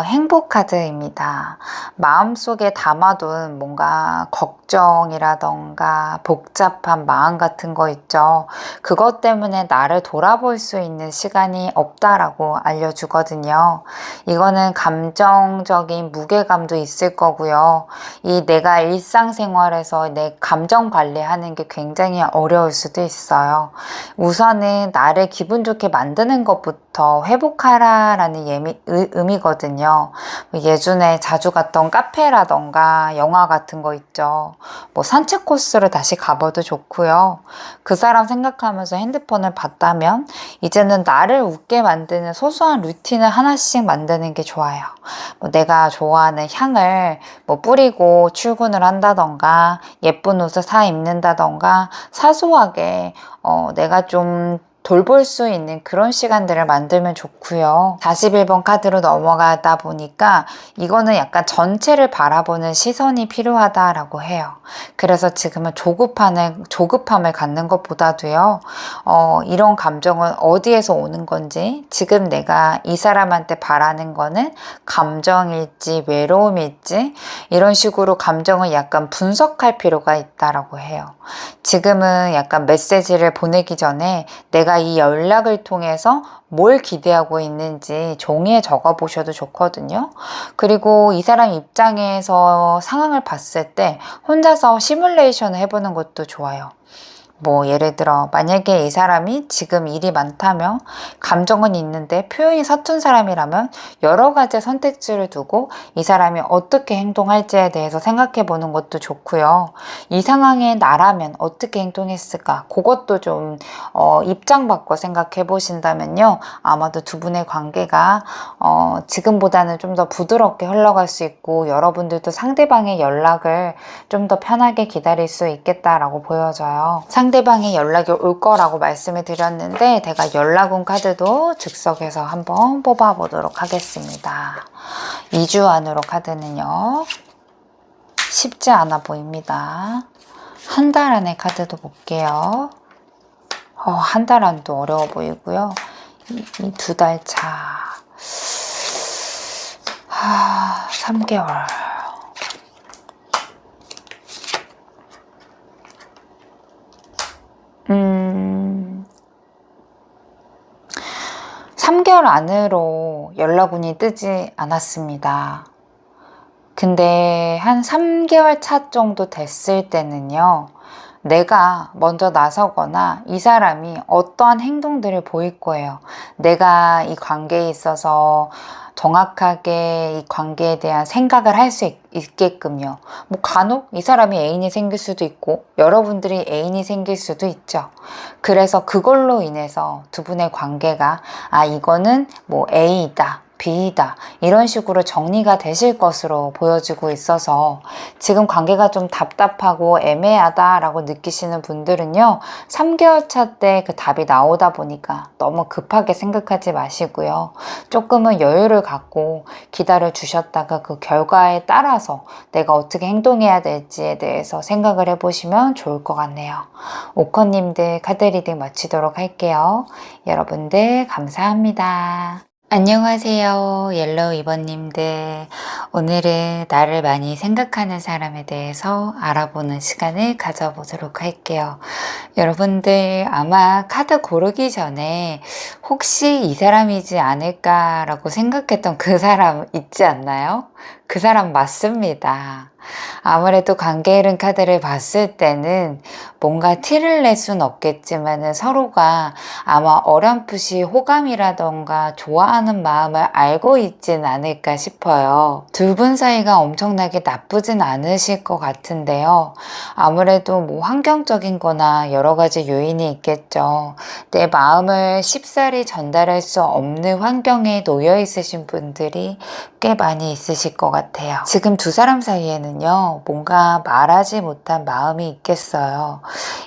행복 카드입니다. 마음속에 담아둔 뭔가 걱정이라던가 복잡한 마음 같은 거 있죠. 그것 때문에 나를 돌아볼 수 있는 시간이 없다라고 알려주거든요. 이거는 감정적인 무게감도 있을 거고요. 이 내가 일상생활에서 내 감정 관리하는 게 굉장히 어려울 수도 있어요. 우선은 나를 기분 좋게 만드는 것부터 회복하라라는 의미거든요. 예전에 자주 갔던 카페라던가 영화 같은 거 있죠. 뭐 산책 코스를 다시 가봐도 좋고요. 그 사람 생각하면서 핸드폰을 봤다면 이제는 나를 웃게 만드는 소소한 루틴을 하나씩 만드는 게 좋아요. 뭐 내가 좋아하는 향을 뭐 뿌리고 출근을 한다던가 예쁜 옷을 사 입는다던가 사소하게 내가 좀 돌볼 수 있는 그런 시간들을 만들면 좋고요. 41번 카드로 넘어가다 보니까 이거는 약간 전체를 바라보는 시선이 필요하다라고 해요. 그래서 지금은 조급함을 갖는 것보다도요. 이런 감정은 어디에서 오는 건지 지금 내가 이 사람한테 바라는 거는 감정일지 외로움일지 이런 식으로 감정을 약간 분석할 필요가 있다라고 해요. 지금은 약간 메시지를 보내기 전에 내가 이 연락을 통해서 뭘 기대하고 있는지 종이에 적어 보셔도 좋거든요. 그리고 이 사람 입장에서 상황을 봤을 때 혼자서 시뮬레이션을 해보는 것도 좋아요. 뭐 예를 들어 만약에 이 사람이 지금 일이 많다면 감정은 있는데 표현이 서툰 사람이라면 여러 가지 선택지를 두고 이 사람이 어떻게 행동할지에 대해서 생각해 보는 것도 좋고요. 이 상황에 나라면 어떻게 행동했을까 그것도 좀 입장 바꿔 생각해 보신다면요. 아마도 두 분의 관계가 지금보다는 좀 더 부드럽게 흘러갈 수 있고 여러분들도 상대방의 연락을 좀 더 편하게 기다릴 수 있겠다라고 보여져요. 상대방의 연락이 올 거라고 말씀을 드렸는데 제가 연락 온 카드도 즉석에서 한번 뽑아보도록 하겠습니다. 2주 안으로 카드는요. 쉽지 않아 보입니다. 한 달 안의 카드도 볼게요. 한 달 안도 어려워 보이고요. 이 2달 차. 3개월. 3개월 안으로 연락운이 뜨지 않았습니다. 근데 한 3개월 차 정도 됐을 때는요, 내가 먼저 나서거나 이 사람이 어떠한 행동들을 보일 거예요. 내가 이 관계에 있어서 정확하게 이 관계에 대한 생각을 할 수 있게끔요. 뭐 간혹 이 사람이 애인이 생길 수도 있고 여러분들이 애인이 생길 수도 있죠. 그래서 그걸로 인해서 두 분의 관계가 이거는 뭐 A이다, B이다 이런 식으로 정리가 되실 것으로 보여지고 있어서 지금 관계가 좀 답답하고 애매하다라고 느끼시는 분들은요, 3개월 차 때 그 답이 나오다 보니까 너무 급하게 생각하지 마시고요, 조금은 여유를 갖고 기다려 주셨다가 그 결과에 따라서 내가 어떻게 행동해야 될지에 대해서 생각을 해보시면 좋을 것 같네요. 오커님들 카드 리딩 마치도록 할게요. 여러분들 감사합니다. 안녕하세요. 옐로우 이번님들. 오늘은 나를 많이 생각하는 사람에 대해서 알아보는 시간을 가져보도록 할게요. 여러분들 아마 카드 고르기 전에 혹시 이 사람이지 않을까라고 생각했던 그 사람 있지 않나요? 그 사람 맞습니다. 아무래도 관계 이른 카드를 봤을 때는 뭔가 티를 낼 순 없겠지만 서로가 아마 어렴풋이 호감이라던가 좋아하는 마음을 알고 있진 않을까 싶어요. 두 분 사이가 엄청나게 나쁘진 않으실 것 같은데요. 아무래도 뭐 환경적인 거나 여러 가지 요인이 있겠죠. 내 마음을 쉽사리 전달할 수 없는 환경에 놓여 있으신 분들이 꽤 많이 있으실 것 같아요. 지금 두 사람 사이에는요, 뭔가 말하지 못한 마음이 있겠어요.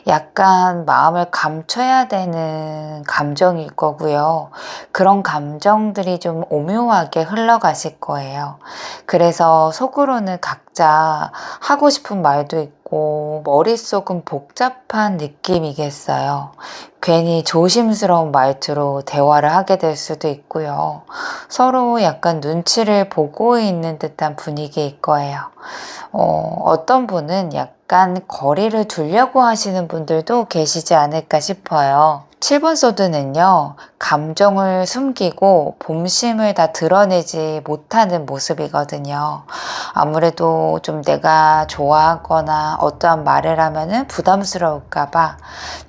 약간 마음을 감춰야 되는 감정일 거고요. 그런 감정들이 좀 오묘하게 흘러가실 거예요. 그래서 속으로는 각자 하고 싶은 말도 있고 머릿속은 복잡한 느낌이겠어요. 괜히 조심스러운 말투로 대화를 하게 될 수도 있고요. 서로 약간 눈치를 보고 있는 듯한 분위기일 거예요. 어떤 분은 약간 거리를 두려고 하시는 분들도 계시지 않을까 싶어요. 7번 소드는요, 감정을 숨기고 본심을 다 드러내지 못하는 모습이거든요. 아무래도 좀 내가 좋아하거나 어떠한 말을 하면은 부담스러울까봐,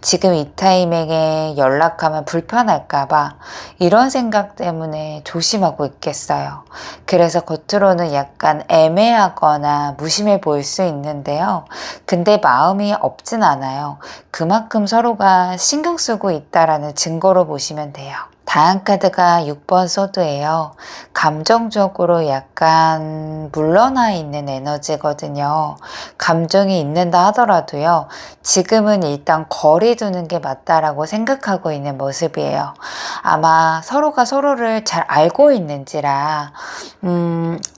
지금 이 타이밍에 연락하면 불편할까봐 이런 생각 때문에 조심하고 있겠어요. 그래서 겉으로는 약간 애매하거나 무심해 보일 수 있는데요. 근데 마음이 없진 않아요. 그만큼 서로가 신경 쓰고 있다라는 증거로 보시면 돼요. 다음 카드가 6번 소드예요. 감정적으로 약간 물러나 있는 에너지거든요. 감정이 있는다 하더라도요, 지금은 일단 거리 두는 게 맞다라고 생각하고 있는 모습이에요. 아마 서로가 서로를 잘 알고 있는지라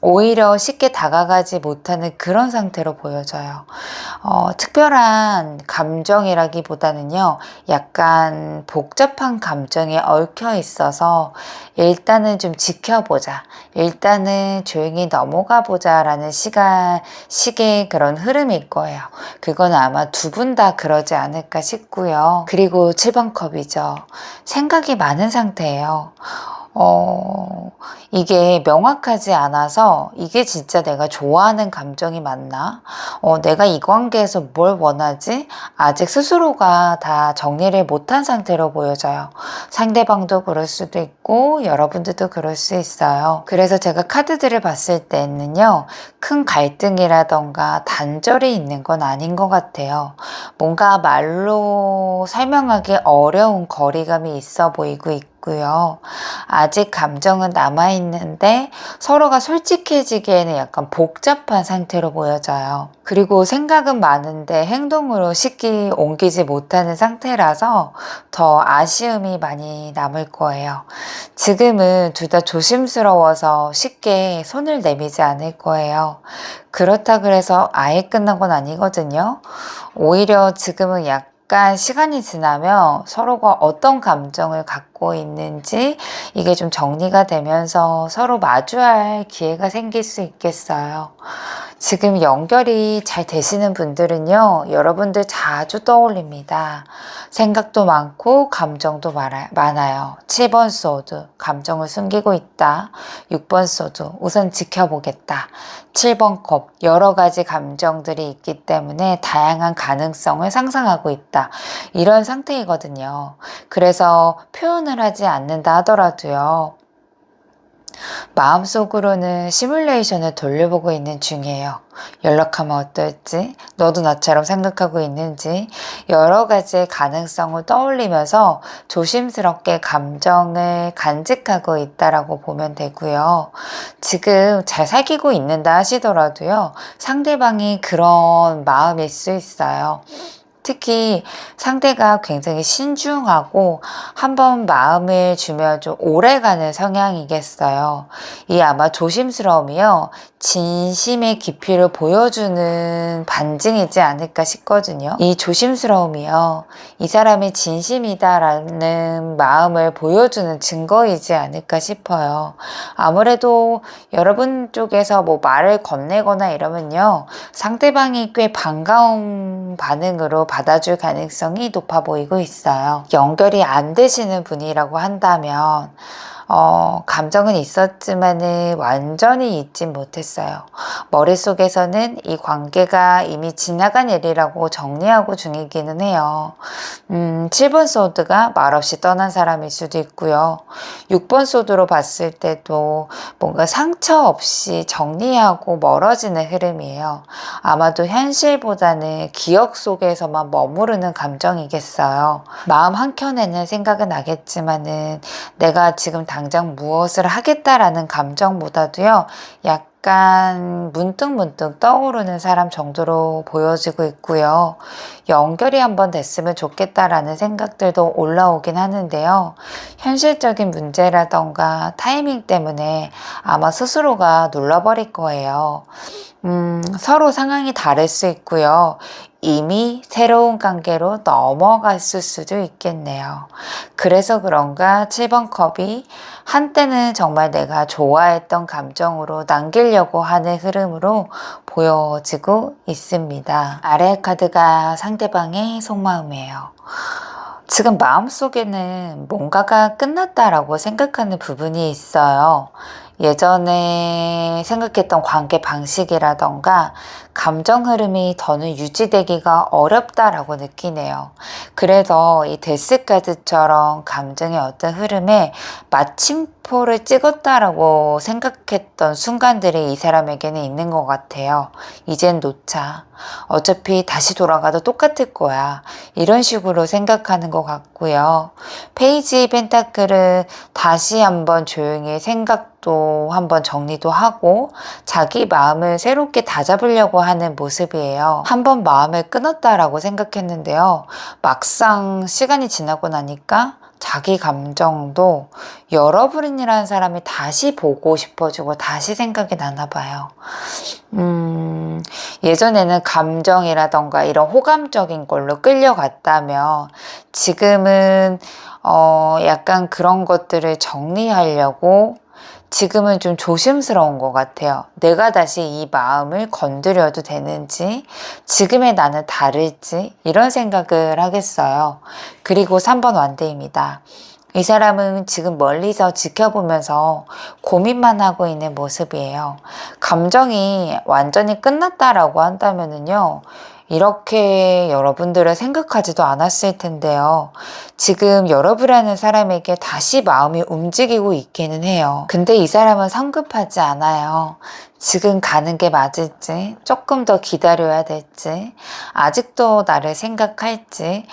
오히려 쉽게 다가가지 못하는 그런 상태로 보여져요. 특별한 감정이라기보다는요, 약간 복잡한 감정에 얽혀 있어서 일단은 좀 지켜보자, 일단은 조용히 넘어가 보자 라는 식의 그런 흐름일 거예요. 그건 아마 두 분 다 그러지 않을까 싶고요. 그리고 7번 컵이죠. 생각이 많은 상태예요. 이게 명확하지 않아서 이게 진짜 내가 좋아하는 감정이 맞나? 내가 이 관계에서 뭘 원하지? 아직 스스로가 다 정리를 못한 상태로 보여져요. 상대방도 그럴 수도 있고 여러분들도 그럴 수 있어요. 그래서 제가 카드들을 봤을 때는요, 큰 갈등이라던가 단절이 있는 건 아닌 것 같아요. 뭔가 말로 설명하기 어려운 거리감이 있어 보이고 있고, 같고요. 아직 감정은 남아있는데 서로가 솔직해지기에는 약간 복잡한 상태로 보여져요. 그리고 생각은 많은데 행동으로 쉽게 옮기지 못하는 상태라서 더 아쉬움이 많이 남을 거예요. 지금은 둘 다 조심스러워서 쉽게 손을 내미지 않을 거예요. 그렇다 그래서 아예 끝난 건 아니거든요. 오히려 지금은 약간 시간이 지나면 서로가 어떤 감정을 갖고 있는지 이게 좀 정리가 되면서 서로 마주할 기회가 생길 수 있겠어요. 지금 연결이 잘 되시는 분들은요, 여러분들 자주 떠올립니다. 생각도 많고 감정도 많아요. 7번 소드, 감정을 숨기고 있다. 6번 소드, 우선 지켜보겠다. 7번 컵, 여러 가지 감정들이 있기 때문에 다양한 가능성을 상상하고 있다. 이런 상태이거든요. 그래서 표현을 하지 않는다 하더라도요, 마음속으로는 시뮬레이션을 돌려보고 있는 중이에요. 연락하면 어떨지, 너도 나처럼 생각하고 있는지 여러 가지의 가능성을 떠올리면서 조심스럽게 감정을 간직하고 있다라고 보면 되고요. 지금 잘 사귀고 있는다 하시더라도요, 상대방이 그런 마음일 수 있어요. 특히 상대가 굉장히 신중하고 한번 마음을 주면 좀 오래가는 성향이겠어요. 이 아마 조심스러움이요, 진심의 깊이를 보여주는 반증이지 않을까 싶거든요. 이 조심스러움이요, 이 사람이 진심이다라는 마음을 보여주는 증거이지 않을까 싶어요. 아무래도 여러분 쪽에서 뭐 말을 건네거나 이러면요, 상대방이 꽤 반가운 반응으로 받아줄 가능성이 높아 보이고 있어요. 연결이 안 되시는 분이라고 한다면 감정은 있었지만은 완전히 잊진 못했어요. 머릿속에서는 이 관계가 이미 지나간 일이라고 정리하고 중이기는 해요. 7번 소드가 말없이 떠난 사람일 수도 있고요. 6번 소드로 봤을 때도 뭔가 상처 없이 정리하고 멀어지는 흐름이에요. 아마도 현실보다는 기억 속에서만 머무르는 감정이겠어요. 마음 한켠에는 생각은 나겠지만은 내가 지금 당장 무엇을 하겠다라는 감정보다도요, 약간 문득문득 떠오르는 사람 정도로 보여지고 있고요. 연결이 한번 됐으면 좋겠다라는 생각들도 올라오긴 하는데요. 현실적인 문제라던가 타이밍 때문에 아마 스스로가 눌러버릴 거예요. 서로 상황이 다를 수 있고요. 이미 새로운 관계로 넘어갔을 수도 있겠네요. 그래서 그런가 7번 컵이 한때는 정말 내가 좋아했던 감정으로 남기려고 하는 흐름으로 보여지고 있습니다. 아래 카드가 상대방의 속마음이에요. 지금 마음속에는 뭔가가 끝났다라고 생각하는 부분이 있어요. 예전에 생각했던 관계 방식이라던가 감정 흐름이 더는 유지되기가 어렵다라고 느끼네요. 그래서 이 데스카드처럼 감정의 어떤 흐름에 마침표를 찍었다라고 생각했던 순간들이 이 사람에게는 있는 것 같아요. 이젠 놓자. 어차피 다시 돌아가도 똑같을 거야. 이런 식으로 생각하는 것 같고요. 페이지 펜타클은 다시 한번 조용히 생각도 한번 정리도 하고 자기 마음을 새롭게 다잡으려고 하는 모습이에요. 한번 마음을 끊었다라고 생각했는데요. 막상 시간이 지나고 나니까 자기 감정도 여러분이라는 사람이 다시 보고 싶어지고 다시 생각이 나나 봐요. 예전에는 감정이라던가 이런 호감적인 걸로 끌려갔다면 지금은 약간 그런 것들을 정리하려고 지금은 좀 조심스러운 것 같아요. 내가 다시 이 마음을 건드려도 되는지, 지금의 나는 다를지 이런 생각을 하겠어요. 그리고 3번 완대입니다. 이 사람은 지금 멀리서 지켜보면서 고민만 하고 있는 모습이에요. 감정이 완전히 끝났다라고 한다면은요, 이렇게 여러분들은 생각하지도 않았을 텐데요. 지금 여러분이라는 사람에게 다시 마음이 움직이고 있기는 해요. 근데 이 사람은 성급하지 않아요. 지금 가는 게 맞을지, 조금 더 기다려야 될지, 아직도 나를 생각할지,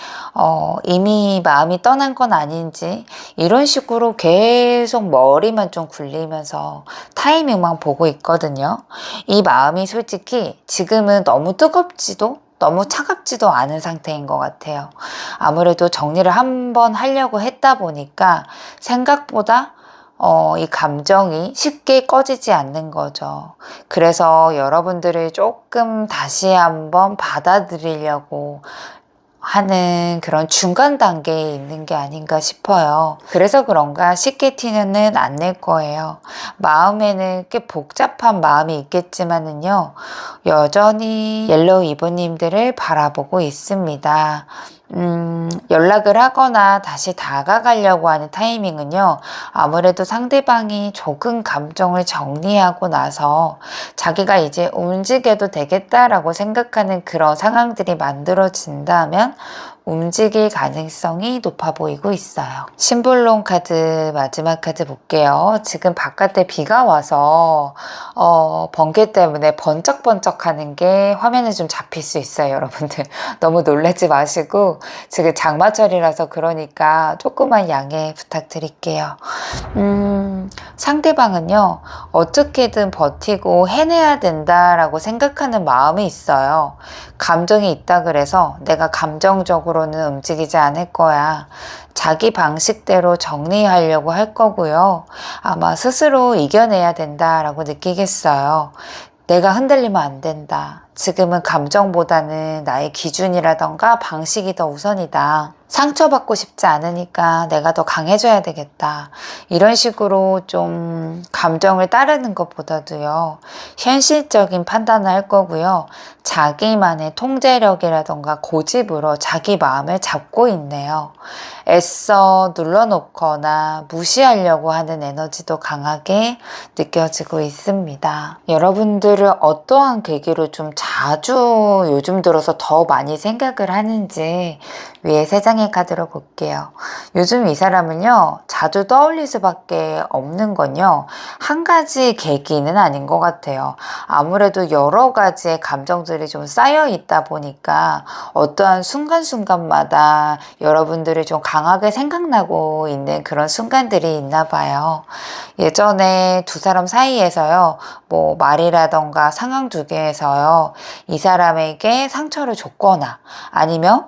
이미 마음이 떠난 건 아닌지, 이런 식으로 계속 머리만 좀 굴리면서 타이밍만 보고 있거든요. 이 마음이 솔직히 지금은 너무 뜨겁지도 너무 차갑지도 않은 상태인 것 같아요. 아무래도 정리를 한번 하려고 했다 보니까 생각보다 이 감정이 쉽게 꺼지지 않는 거죠. 그래서 여러분들을 조금 다시 한번 받아들이려고 하는 그런 중간 단계에 있는 게 아닌가 싶어요. 그래서 그런가 쉽게 티는 안 낼 거예요. 마음에는 꽤 복잡한 마음이 있겠지만은요, 여전히 옐로우 이브님들을 바라보고 있습니다. 연락을 하거나 다시 다가가려고 하는 타이밍은요, 아무래도 상대방이 조금 감정을 정리하고 나서 자기가 이제 움직여도 되겠다라고 생각하는 그런 상황들이 만들어진다면 움직일 가능성이 높아 보이고 있어요. 심볼론 카드 마지막 카드 볼게요. 지금 바깥에 비가 와서 번개 때문에 번쩍번쩍 하는 게 화면에 좀 잡힐 수 있어요. 여러분들 너무 놀라지 마시고, 지금 장마철이라서 그러니까 조금만 양해 부탁드릴게요. 상대방은요, 어떻게든 버티고 해내야 된다라고 생각하는 마음이 있어요. 감정이 있다 그래서 내가 감정적으로는 움직이지 않을 거야. 자기 방식대로 정리하려고 할 거고요. 아마 스스로 이겨내야 된다라고 느끼겠어요. 내가 흔들리면 안 된다. 지금은 감정보다는 나의 기준이라던가 방식이 더 우선이다. 상처받고 싶지 않으니까 내가 더 강해져야 되겠다. 이런 식으로 좀 감정을 따르는 것보다도요, 현실적인 판단을 할 거고요. 자기만의 통제력이라던가 고집으로 자기 마음을 잡고 있네요. 애써 눌러놓거나 무시하려고 하는 에너지도 강하게 느껴지고 있습니다. 여러분들을 어떠한 계기로 좀 자주 요즘 들어서 더 많이 생각을 하는지 위에 세 장의 카드로 볼게요. 요즘 이 사람은요, 자주 떠올릴 수밖에 없는 건요, 한 가지 계기는 아닌 것 같아요. 아무래도 여러 가지의 감정들이 좀 쌓여 있다 보니까 어떠한 순간순간마다 여러분들이 좀 강하게 생각나고 있는 그런 순간들이 있나 봐요. 예전에 두 사람 사이에서요, 뭐 말이라던가 상황 두 개에서요, 이 사람에게 상처를 줬거나 아니면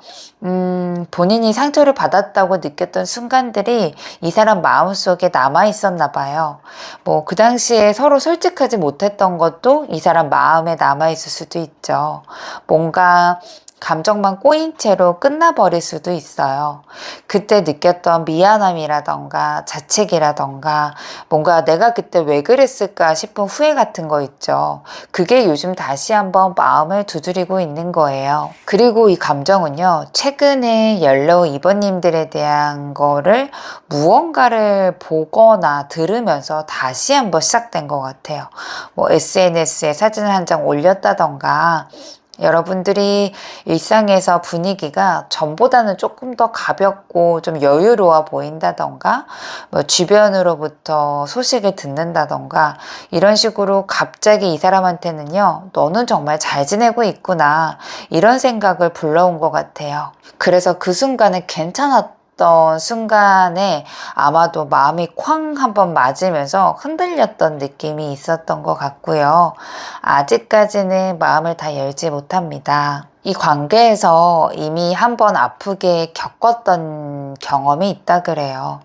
본인이 상처를 받았다고 느꼈던 순간들이 이 사람 마음속에 남아 있었나 봐요. 뭐 그 당시에 서로 솔직하지 못했던 것도 이 사람 마음에 남아 있을 수도 있죠. 뭔가 감정만 꼬인 채로 끝나버릴 수도 있어요. 그때 느꼈던 미안함이라던가 자책이라던가 뭔가 내가 그때 왜 그랬을까 싶은 후회 같은 거 있죠. 그게 요즘 다시 한번 마음을 두드리고 있는 거예요. 그리고 이 감정은요, 최근에 옐로우 이번님들에 대한 거를 무언가를 보거나 들으면서 다시 한번 시작된 것 같아요. 뭐 SNS에 사진 한 장 올렸다던가, 여러분들이 일상에서 분위기가 전보다는 조금 더 가볍고 좀 여유로워 보인다던가, 뭐 주변으로부터 소식을 듣는다던가, 이런 식으로 갑자기 이 사람한테는요, 너는 정말 잘 지내고 있구나, 이런 생각을 불러온 것 같아요. 그래서 그 순간에 괜찮았던 순간에 아마도 마음이 쾅 한번 맞으면서 흔들렸던 느낌이 있었던 것 같고요. 아직까지는 마음을 다 열지 못합니다. 이 관계에서 이미 한번 아프게 겪었던 경험이 있다 그래요.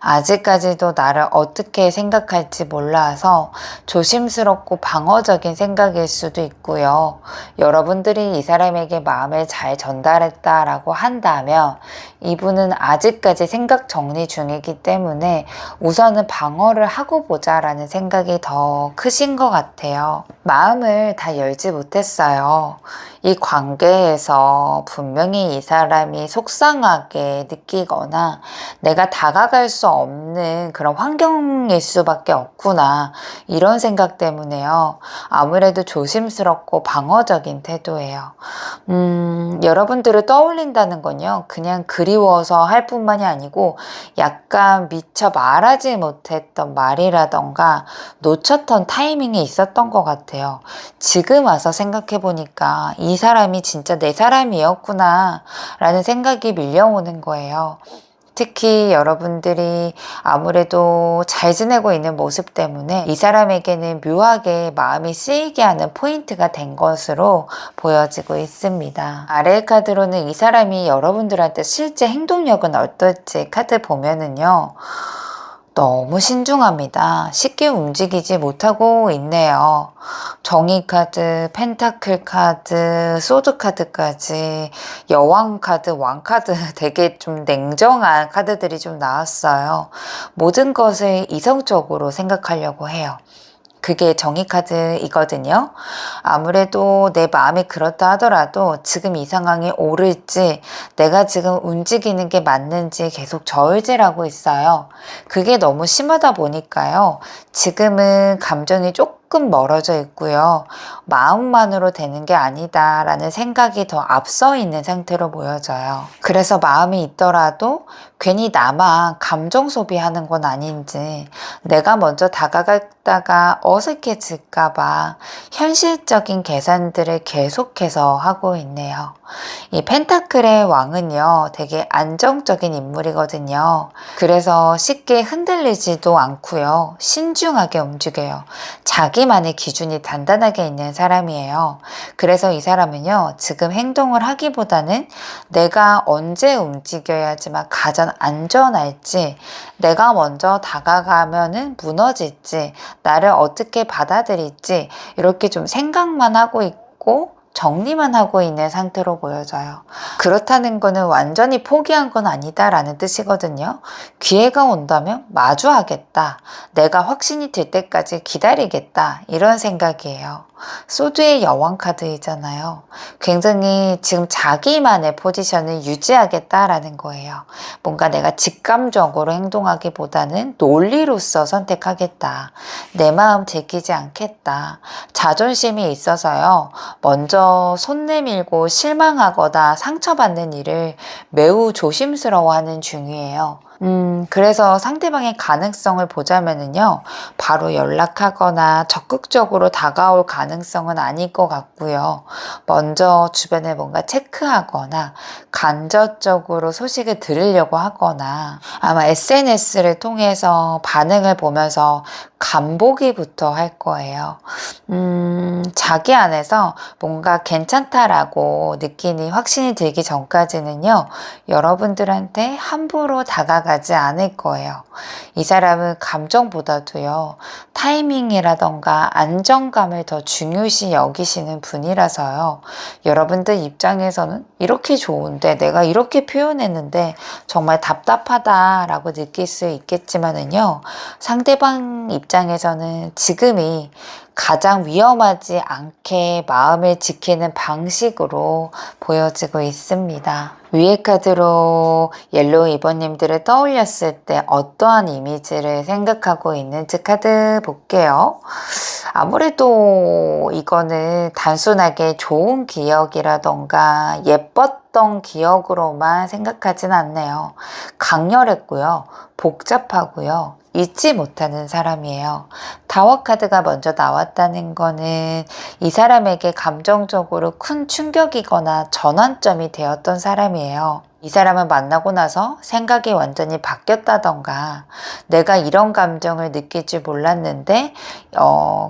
아직까지도 나를 어떻게 생각할지 몰라서 조심스럽고 방어적인 생각일 수도 있고요. 여러분들이 이 사람에게 마음을 잘 전달했다라고 한다면 이분은 아직까지 생각 정리 중이기 때문에 우선은 방어를 하고 보자라는 생각이 더 크신 것 같아요. 마음을 다 열지 못했어요. 이 관계에서 분명히 이 사람이 속상하게 움직이거나 내가 다가갈 수 없는 그런 환경일 수밖에 없구나, 이런 생각 때문에요. 아무래도 조심스럽고 방어적인 태도예요. 여러분들을 떠올린다는 건요, 그냥 그리워서 할 뿐만이 아니고 약간 미처 말하지 못했던 말이라던가 놓쳤던 타이밍이 있었던 것 같아요. 지금 와서 생각해 보니까 이 사람이 진짜 내 사람이었구나 라는 생각이 밀려오는 거예요. 특히 여러분들이 아무래도 잘 지내고 있는 모습 때문에 이 사람에게는 묘하게 마음이 쓰이게 하는 포인트가 된 것으로 보여지고 있습니다. 아래 카드로는 이 사람이 여러분들한테 실제 행동력은 어떨지 카드 보면은요, 너무 신중합니다. 쉽게 움직이지 못하고 있네요. 정의 카드, 펜타클 카드, 소드 카드까지, 여왕 카드, 왕 카드, 되게 좀 냉정한 카드들이 좀 나왔어요. 모든 것을 이성적으로 생각하려고 해요. 그게 정의 카드이거든요. 아무래도 내 마음이 그렇다 하더라도 지금 이 상황이 옳을지, 내가 지금 움직이는 게 맞는지 계속 저울질하고 있어요. 그게 너무 심하다 보니까요, 지금은 감정이 조금 멀어져 있고요, 마음만으로 되는 게 아니다라는 생각이 더 앞서 있는 상태로 보여져요. 그래서 마음이 있더라도 괜히 나만 감정 소비하는 건 아닌지, 내가 먼저 다가갔다가 어색해질까봐 현실적인 계산들을 계속해서 하고 있네요. 이 펜타클의 왕은요, 되게 안정적인 인물이거든요. 그래서 쉽게 흔들리지도 않고요, 신중하게 움직여요. 자기만의 기준이 단단하게 있는 사람이에요. 그래서 이 사람은요, 지금 행동을 하기보다는 내가 언제 움직여야지만 가장 안전할지, 내가 먼저 다가가면은 무너질지, 나를 어떻게 받아들일지, 이렇게 좀 생각만 하고 있고 정리만 하고 있는 상태로 보여져요. 그렇다는 거는 완전히 포기한 건 아니다라는 뜻이거든요. 기회가 온다면 마주하겠다, 내가 확신이 들 때까지 기다리겠다, 이런 생각이에요. 소드의 여왕 카드이잖아요. 굉장히 지금 자기만의 포지션을 유지하겠다라는 거예요. 뭔가 내가 직감적으로 행동하기보다는 논리로서 선택하겠다, 내 마음 들키지 않겠다, 자존심이 있어서요, 먼저 손 내밀고 실망하거나 상처받는 일을 매우 조심스러워하는 중이에요. 그래서 상대방의 가능성을 보자면은요, 바로 연락하거나 적극적으로 다가올 가능성은 아닐 것 같고요. 먼저 주변에 뭔가 체크하거나 간접적으로 소식을 들으려고 하거나, 아마 SNS를 통해서 반응을 보면서 간보기부터 할 거예요. 자기 안에서 뭔가 괜찮다라고 느끼니 확신이 들기 전까지는요, 여러분들한테 함부로 다가가지 않을 거예요. 이 사람은 감정보다도요, 타이밍이라던가 안정감을 더 중요시 여기시는 분이라서요, 여러분들 입장에서는 이렇게 좋은데, 내가 이렇게 표현했는데 정말 답답하다라고 느낄 수 있겠지만은요, 상대방 입장에서는 지금이 가장 위험하지 않게 마음을 지키는 방식으로 보여지고 있습니다. 위에 카드로 옐로우 2번님들을 떠올렸을 때 어떠한 이미지를 생각하고 있는지 카드 볼게요. 아무래도 이거는 단순하게 좋은 기억이라던가 예뻤던 기억으로만 생각하진 않네요. 강렬했고요, 복잡하고요, 잊지 못하는 사람이에요. 타워 카드가 먼저 나왔다는 거는 이 사람에게 감정적으로 큰 충격이거나 전환점이 되었던 사람이에요. 이 사람을 만나고 나서 생각이 완전히 바뀌었다던가, 내가 이런 감정을 느낄 줄 몰랐는데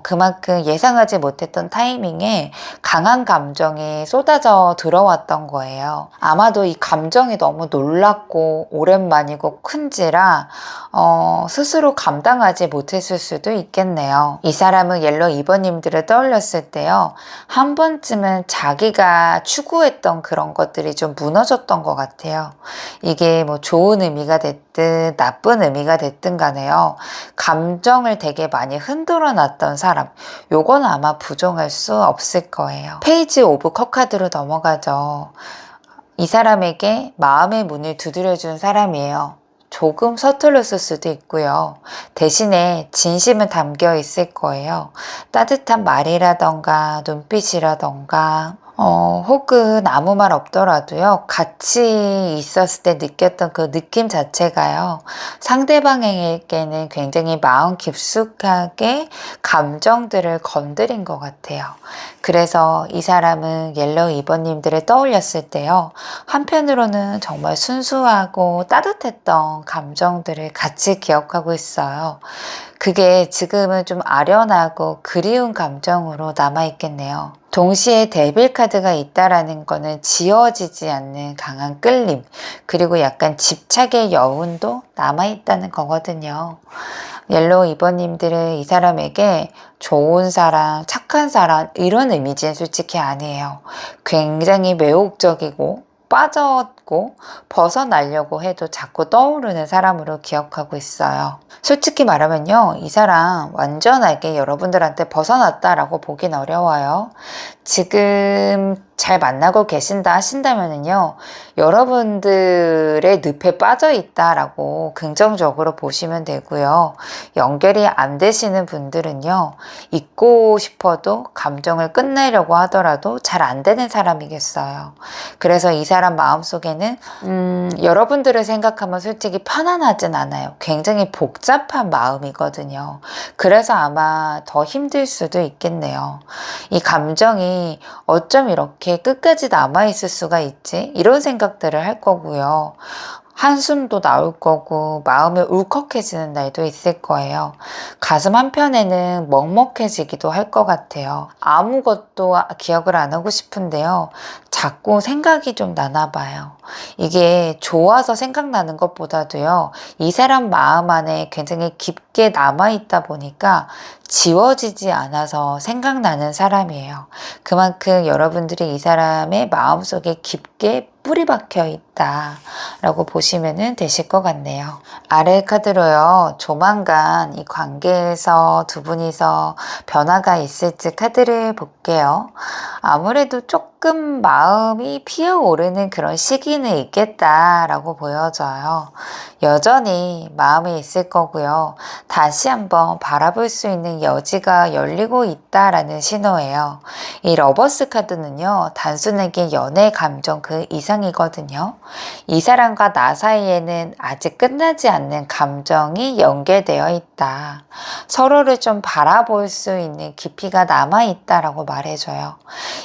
그만큼 예상하지 못했던 타이밍에 강한 감정이 쏟아져 들어왔던 거예요. 아마도 이 감정이 너무 놀랍고 오랜만이고 큰지라 스스로 감당하지 못했을 수도 있겠네요. 이 사람은 옐로우 2번님들을 떠올렸을 때요, 한 번쯤은 자기가 추구했던 그런 것들이 좀 무너졌던 것 같아요. 이게 뭐 좋은 의미가 됐든 나쁜 의미가 됐든 간에요, 감정을 되게 많이 흔들어 놨던 사람, 요건 아마 부정할 수 없을 거예요. 페이지 오브 컵 카드로 넘어가죠. 이 사람에게 마음의 문을 두드려준 사람이에요. 조금 서툴렀을 수도 있고요. 대신에 진심은 담겨 있을 거예요. 따뜻한 말이라던가 눈빛이라던가 혹은 아무 말 없더라도요. 같이 있었을 때 느꼈던 그 느낌 자체가요. 상대방에게는 굉장히 마음 깊숙하게 감정들을 건드린 것 같아요. 그래서 이 사람은 옐로우 2번님들을 떠올렸을 때요. 한편으로는 정말 순수하고 따뜻했던 감정들을 같이 기억하고 있어요. 그게 지금은 좀 아련하고 그리운 감정으로 남아있겠네요. 동시에 데빌 카드가 있다라는 거는 지워지지 않는 강한 끌림, 그리고 약간 집착의 여운도 남아있다는 거거든요. 옐로우 2번님들은 이 사람에게 좋은 사람, 착한 사람 이런 이미지는 솔직히 아니에요. 굉장히 매혹적이고 빠졌고 벗어나려고 해도 자꾸 떠오르는 사람으로 기억하고 있어요. 솔직히 말하면요, 이 사람 완전하게 여러분들한테 벗어났다라고 보긴 어려워요. 지금 잘 만나고 계신다 하신다면요, 여러분들의 늪에 빠져 있다라고 긍정적으로 보시면 되고요. 연결이 안 되시는 분들은요, 잊고 싶어도 감정을 끝내려고 하더라도 잘 안 되는 사람이겠어요. 그래서 이 사람 마음속에는 여러분들을 생각하면 솔직히 편안하진 않아요. 굉장히 복잡한 마음이거든요. 그래서 아마 더 힘들 수도 있겠네요. 이 감정이 어쩜 이렇게 끝까지 남아있을 수가 있지? 이런 생각들을 할 거고요. 한숨도 나올 거고 마음이 울컥해지는 날도 있을 거예요. 가슴 한편에는 먹먹해지기도 할 것 같아요. 아무것도 기억을 안 하고 싶은데요. 자꾸 생각이 좀 나나 봐요. 이게 좋아서 생각나는 것보다도요. 이 사람 마음 안에 굉장히 깊게 남아있다 보니까 지워지지 않아서 생각나는 사람이에요. 그만큼 여러분들이 이 사람의 마음속에 깊게 뿌리 박혀 있다 라고 보시면 되실 것 같네요. 아래 카드로요, 조만간 이 관계에서 두 분이서 변화가 있을지 카드를 볼게요. 아무래도 조금 마음이 피어오르는 그런 시기는 있겠다라고 보여져요. 여전히 마음에 있을 거고요. 다시 한번 바라볼 수 있는 여지가 열리고 있다라는 신호예요. 이 러버스 카드는요, 단순하게 연애 감정 그 이상이거든요. 이 사람과 나 사이에는 아직 끝나지 않는 감정이 연계되어 있다. 서로를 좀 바라볼 수 있는 깊이가 남아있다라고 말해줘요.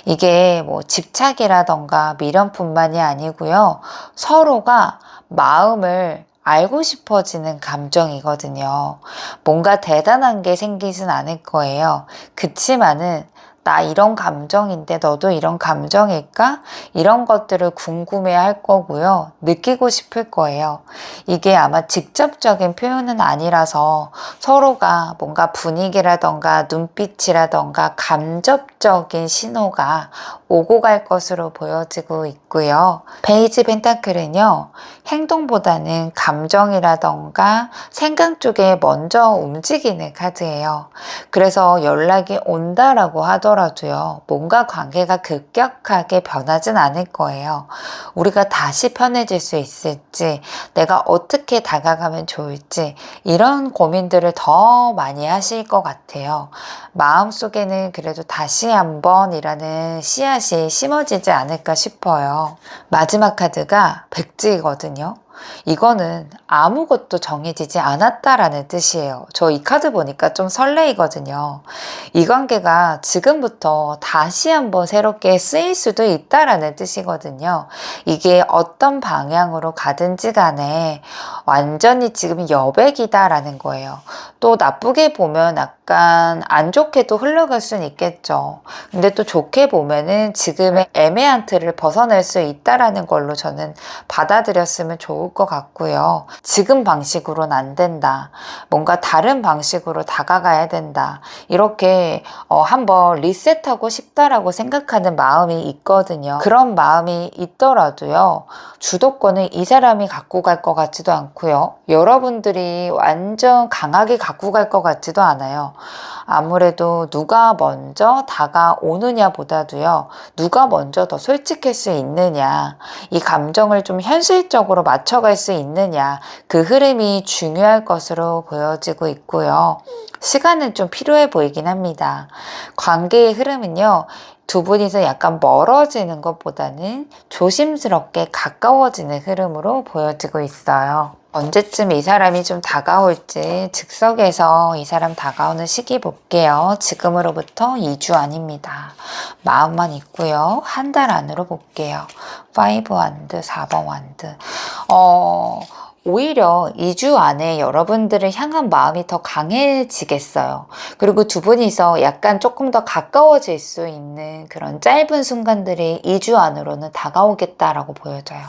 이게 뭐 집착이라던가 미련뿐만이 아니고요. 서로가 마음을 알고 싶어지는 감정이거든요. 뭔가 대단한 게 생기진 않을 거예요. 그치만은 나 이런 감정인데 너도 이런 감정일까? 이런 것들을 궁금해 할 거고요. 느끼고 싶을 거예요. 이게 아마 직접적인 표현은 아니라서 서로가 뭔가 분위기라던가 눈빛이라던가 감접적인 신호가 오고 갈 것으로 보여지고 있고요. 페이지 펜타클은요, 행동보다는 감정이라던가 생각 쪽에 먼저 움직이는 카드예요. 그래서 연락이 온다라고 하더라도요, 뭔가 관계가 급격하게 변하진 않을 거예요. 우리가 다시 편해질 수 있을지, 내가 어떻게 다가가면 좋을지, 이런 고민들을 더 많이 하실 것 같아요. 마음속에는 그래도 다시 한번이라는 씨앗이 심어지지 않을까 싶어요. 마지막 카드가 백지이거든요. 이거는 아무것도 정해지지 않았다라는 뜻이에요. 저 이 카드 보니까 좀 설레이거든요. 이 관계가 지금부터 다시 한번 새롭게 쓰일 수도 있다라는 뜻이거든요. 이게 어떤 방향으로 가든지 간에 완전히 지금 여백이다라는 거예요. 또 나쁘게 보면 약간 안 좋게도 흘러갈 수는 있겠죠. 근데 또 좋게 보면은 지금의 애매한 틀을 벗어날 수 있다라는 걸로 저는 받아들였으면 좋을 좋을 것 같고요. 지금 방식으로는 안 된다. 뭔가 다른 방식으로 다가가야 된다. 이렇게 한번 리셋하고 싶다라고 생각하는 마음이 있거든요. 그런 마음이 있더라도요. 주도권을 이 사람이 갖고 갈 것 같지도 않고요. 여러분들이 완전 강하게 갖고 갈 것 같지도 않아요. 아무래도 누가 먼저 다가오느냐 보다도요. 누가 먼저 더 솔직할 수 있느냐, 이 감정을 좀 현실적으로 맞춰갈 수 있느냐, 그 흐름이 중요할 것으로 보여지고 있고요. 시간은 좀 필요해 보이긴 합니다. 관계의 흐름은요. 두 분이서 약간 멀어지는 것보다는 조심스럽게 가까워지는 흐름으로 보여지고 있어요. 언제쯤 이 사람이 좀 다가올지 즉석에서 이 사람 다가오는 시기 볼게요. 지금으로부터 2주 아닙니다. 마음만 있고요. 한 달 안으로 볼게요. 5 완드, 4번 완드. 오히려 2주 안에 여러분들을 향한 마음이 더 강해지겠어요. 그리고 두 분이서 약간 조금 더 가까워질 수 있는 그런 짧은 순간들이 2주 안으로는 다가오겠다라고 보여져요.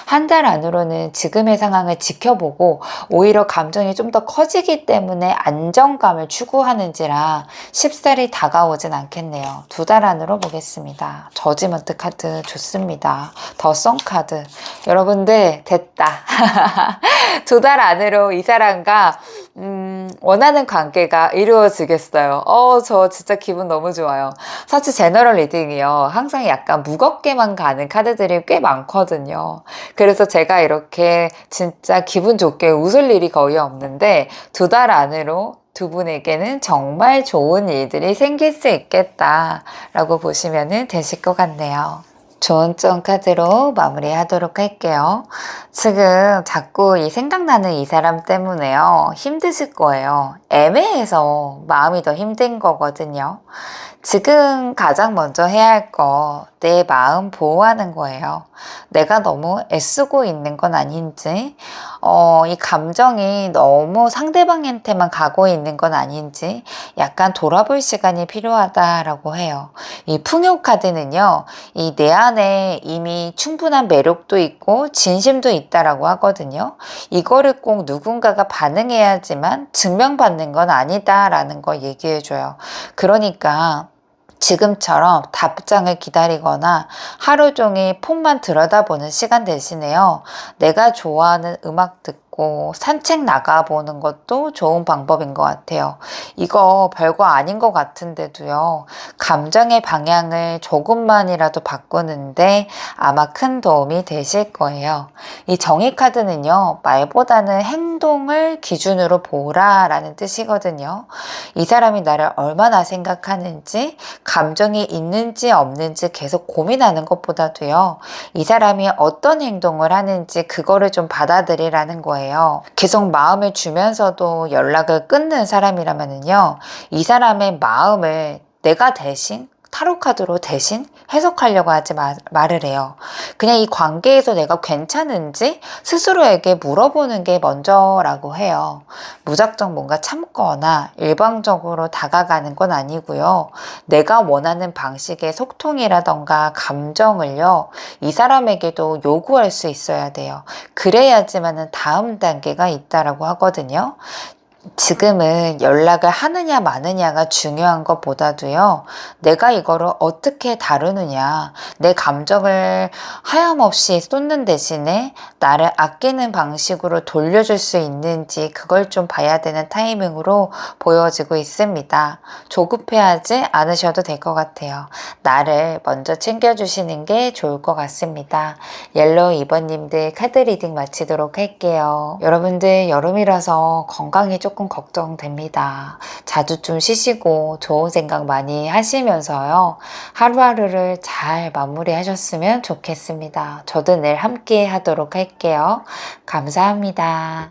한 달 안으로는 지금의 상황을 지켜보고 오히려 감정이 좀 더 커지기 때문에 안정감을 추구하는지라 쉽사리 다가오진 않겠네요. 2달 안으로 보겠습니다. 저지먼트 카드 좋습니다. 더 썬 카드. 여러분들 됐다. 2달 안으로 이 사람과 원하는 관계가 이루어지겠어요. 저 진짜 기분 너무 좋아요. 사실 제너럴 리딩이요. 항상 약간 무겁게만 가는 카드들이 꽤 많거든요. 그래서 제가 이렇게 진짜 기분 좋게 웃을 일이 거의 없는데 2달 안으로 두 분에게는 정말 좋은 일들이 생길 수 있겠다라고 보시면 되실 것 같네요. 좋은 점 카드로 마무리하도록 할게요. 지금 자꾸 생각나는 이 사람 때문에요. 힘드실 거예요. 애매해서 마음이 더 힘든 거거든요. 지금 가장 먼저 해야 할 거, 내 마음 보호하는 거예요. 내가 너무 애쓰고 있는 건 아닌지, 이 감정이 너무 상대방한테만 가고 있는 건 아닌지 약간 돌아볼 시간이 필요하다라고 해요. 이 풍요 카드는요, 이 내 안에 이미 충분한 매력도 있고 진심도 있다라고 하거든요. 이거를 꼭 누군가가 반응해야지만 증명받는 건 아니다라는 거 얘기해줘요. 그러니까 지금처럼 답장을 기다리거나 하루 종일 폰만 들여다보는 시간 대신에요. 내가 좋아하는 음악 듣고 산책 나가보는 것도 좋은 방법인 것 같아요. 이거 별거 아닌 것 같은데도요. 감정의 방향을 조금만이라도 바꾸는데 아마 큰 도움이 되실 거예요. 이 정의 카드는요. 말보다는 행동을 기준으로 보라라는 뜻이거든요. 이 사람이 나를 얼마나 생각하는지 감정이 있는지 없는지 계속 고민하는 것보다도요. 이 사람이 어떤 행동을 하는지 그거를 좀 받아들이라는 거예요. 계속 마음을 주면서도 연락을 끊는 사람이라면요. 이 사람의 마음을 내가 대신 타로카드로 대신 해석하려고 하지 말을 해요. 그냥 이 관계에서 내가 괜찮은지 스스로에게 물어보는 게 먼저라고 해요. 무작정 뭔가 참거나 일방적으로 다가가는 건 아니고요. 내가 원하는 방식의 소통이라던가 감정을요. 이 사람에게도 요구할 수 있어야 돼요. 그래야지만은 다음 단계가 있다라고 하거든요. 지금은 연락을 하느냐 마느냐가 중요한 것보다도요. 내가 이거를 어떻게 다루느냐, 내 감정을 하염없이 쏟는 대신에 나를 아끼는 방식으로 돌려줄 수 있는지 그걸 좀 봐야 되는 타이밍으로 보여지고 있습니다. 조급해하지 않으셔도 될 것 같아요. 나를 먼저 챙겨주시는 게 좋을 것 같습니다. 옐로우 2번님들 카드 리딩 마치도록 할게요. 여러분들 여름이라서 건강이 조금 걱정됩니다. 자주 좀 쉬시고 좋은 생각 많이 하시면서요. 하루하루를 잘 마무리하셨으면 좋겠습니다. 저도 내일 함께 하도록 할게요. 감사합니다.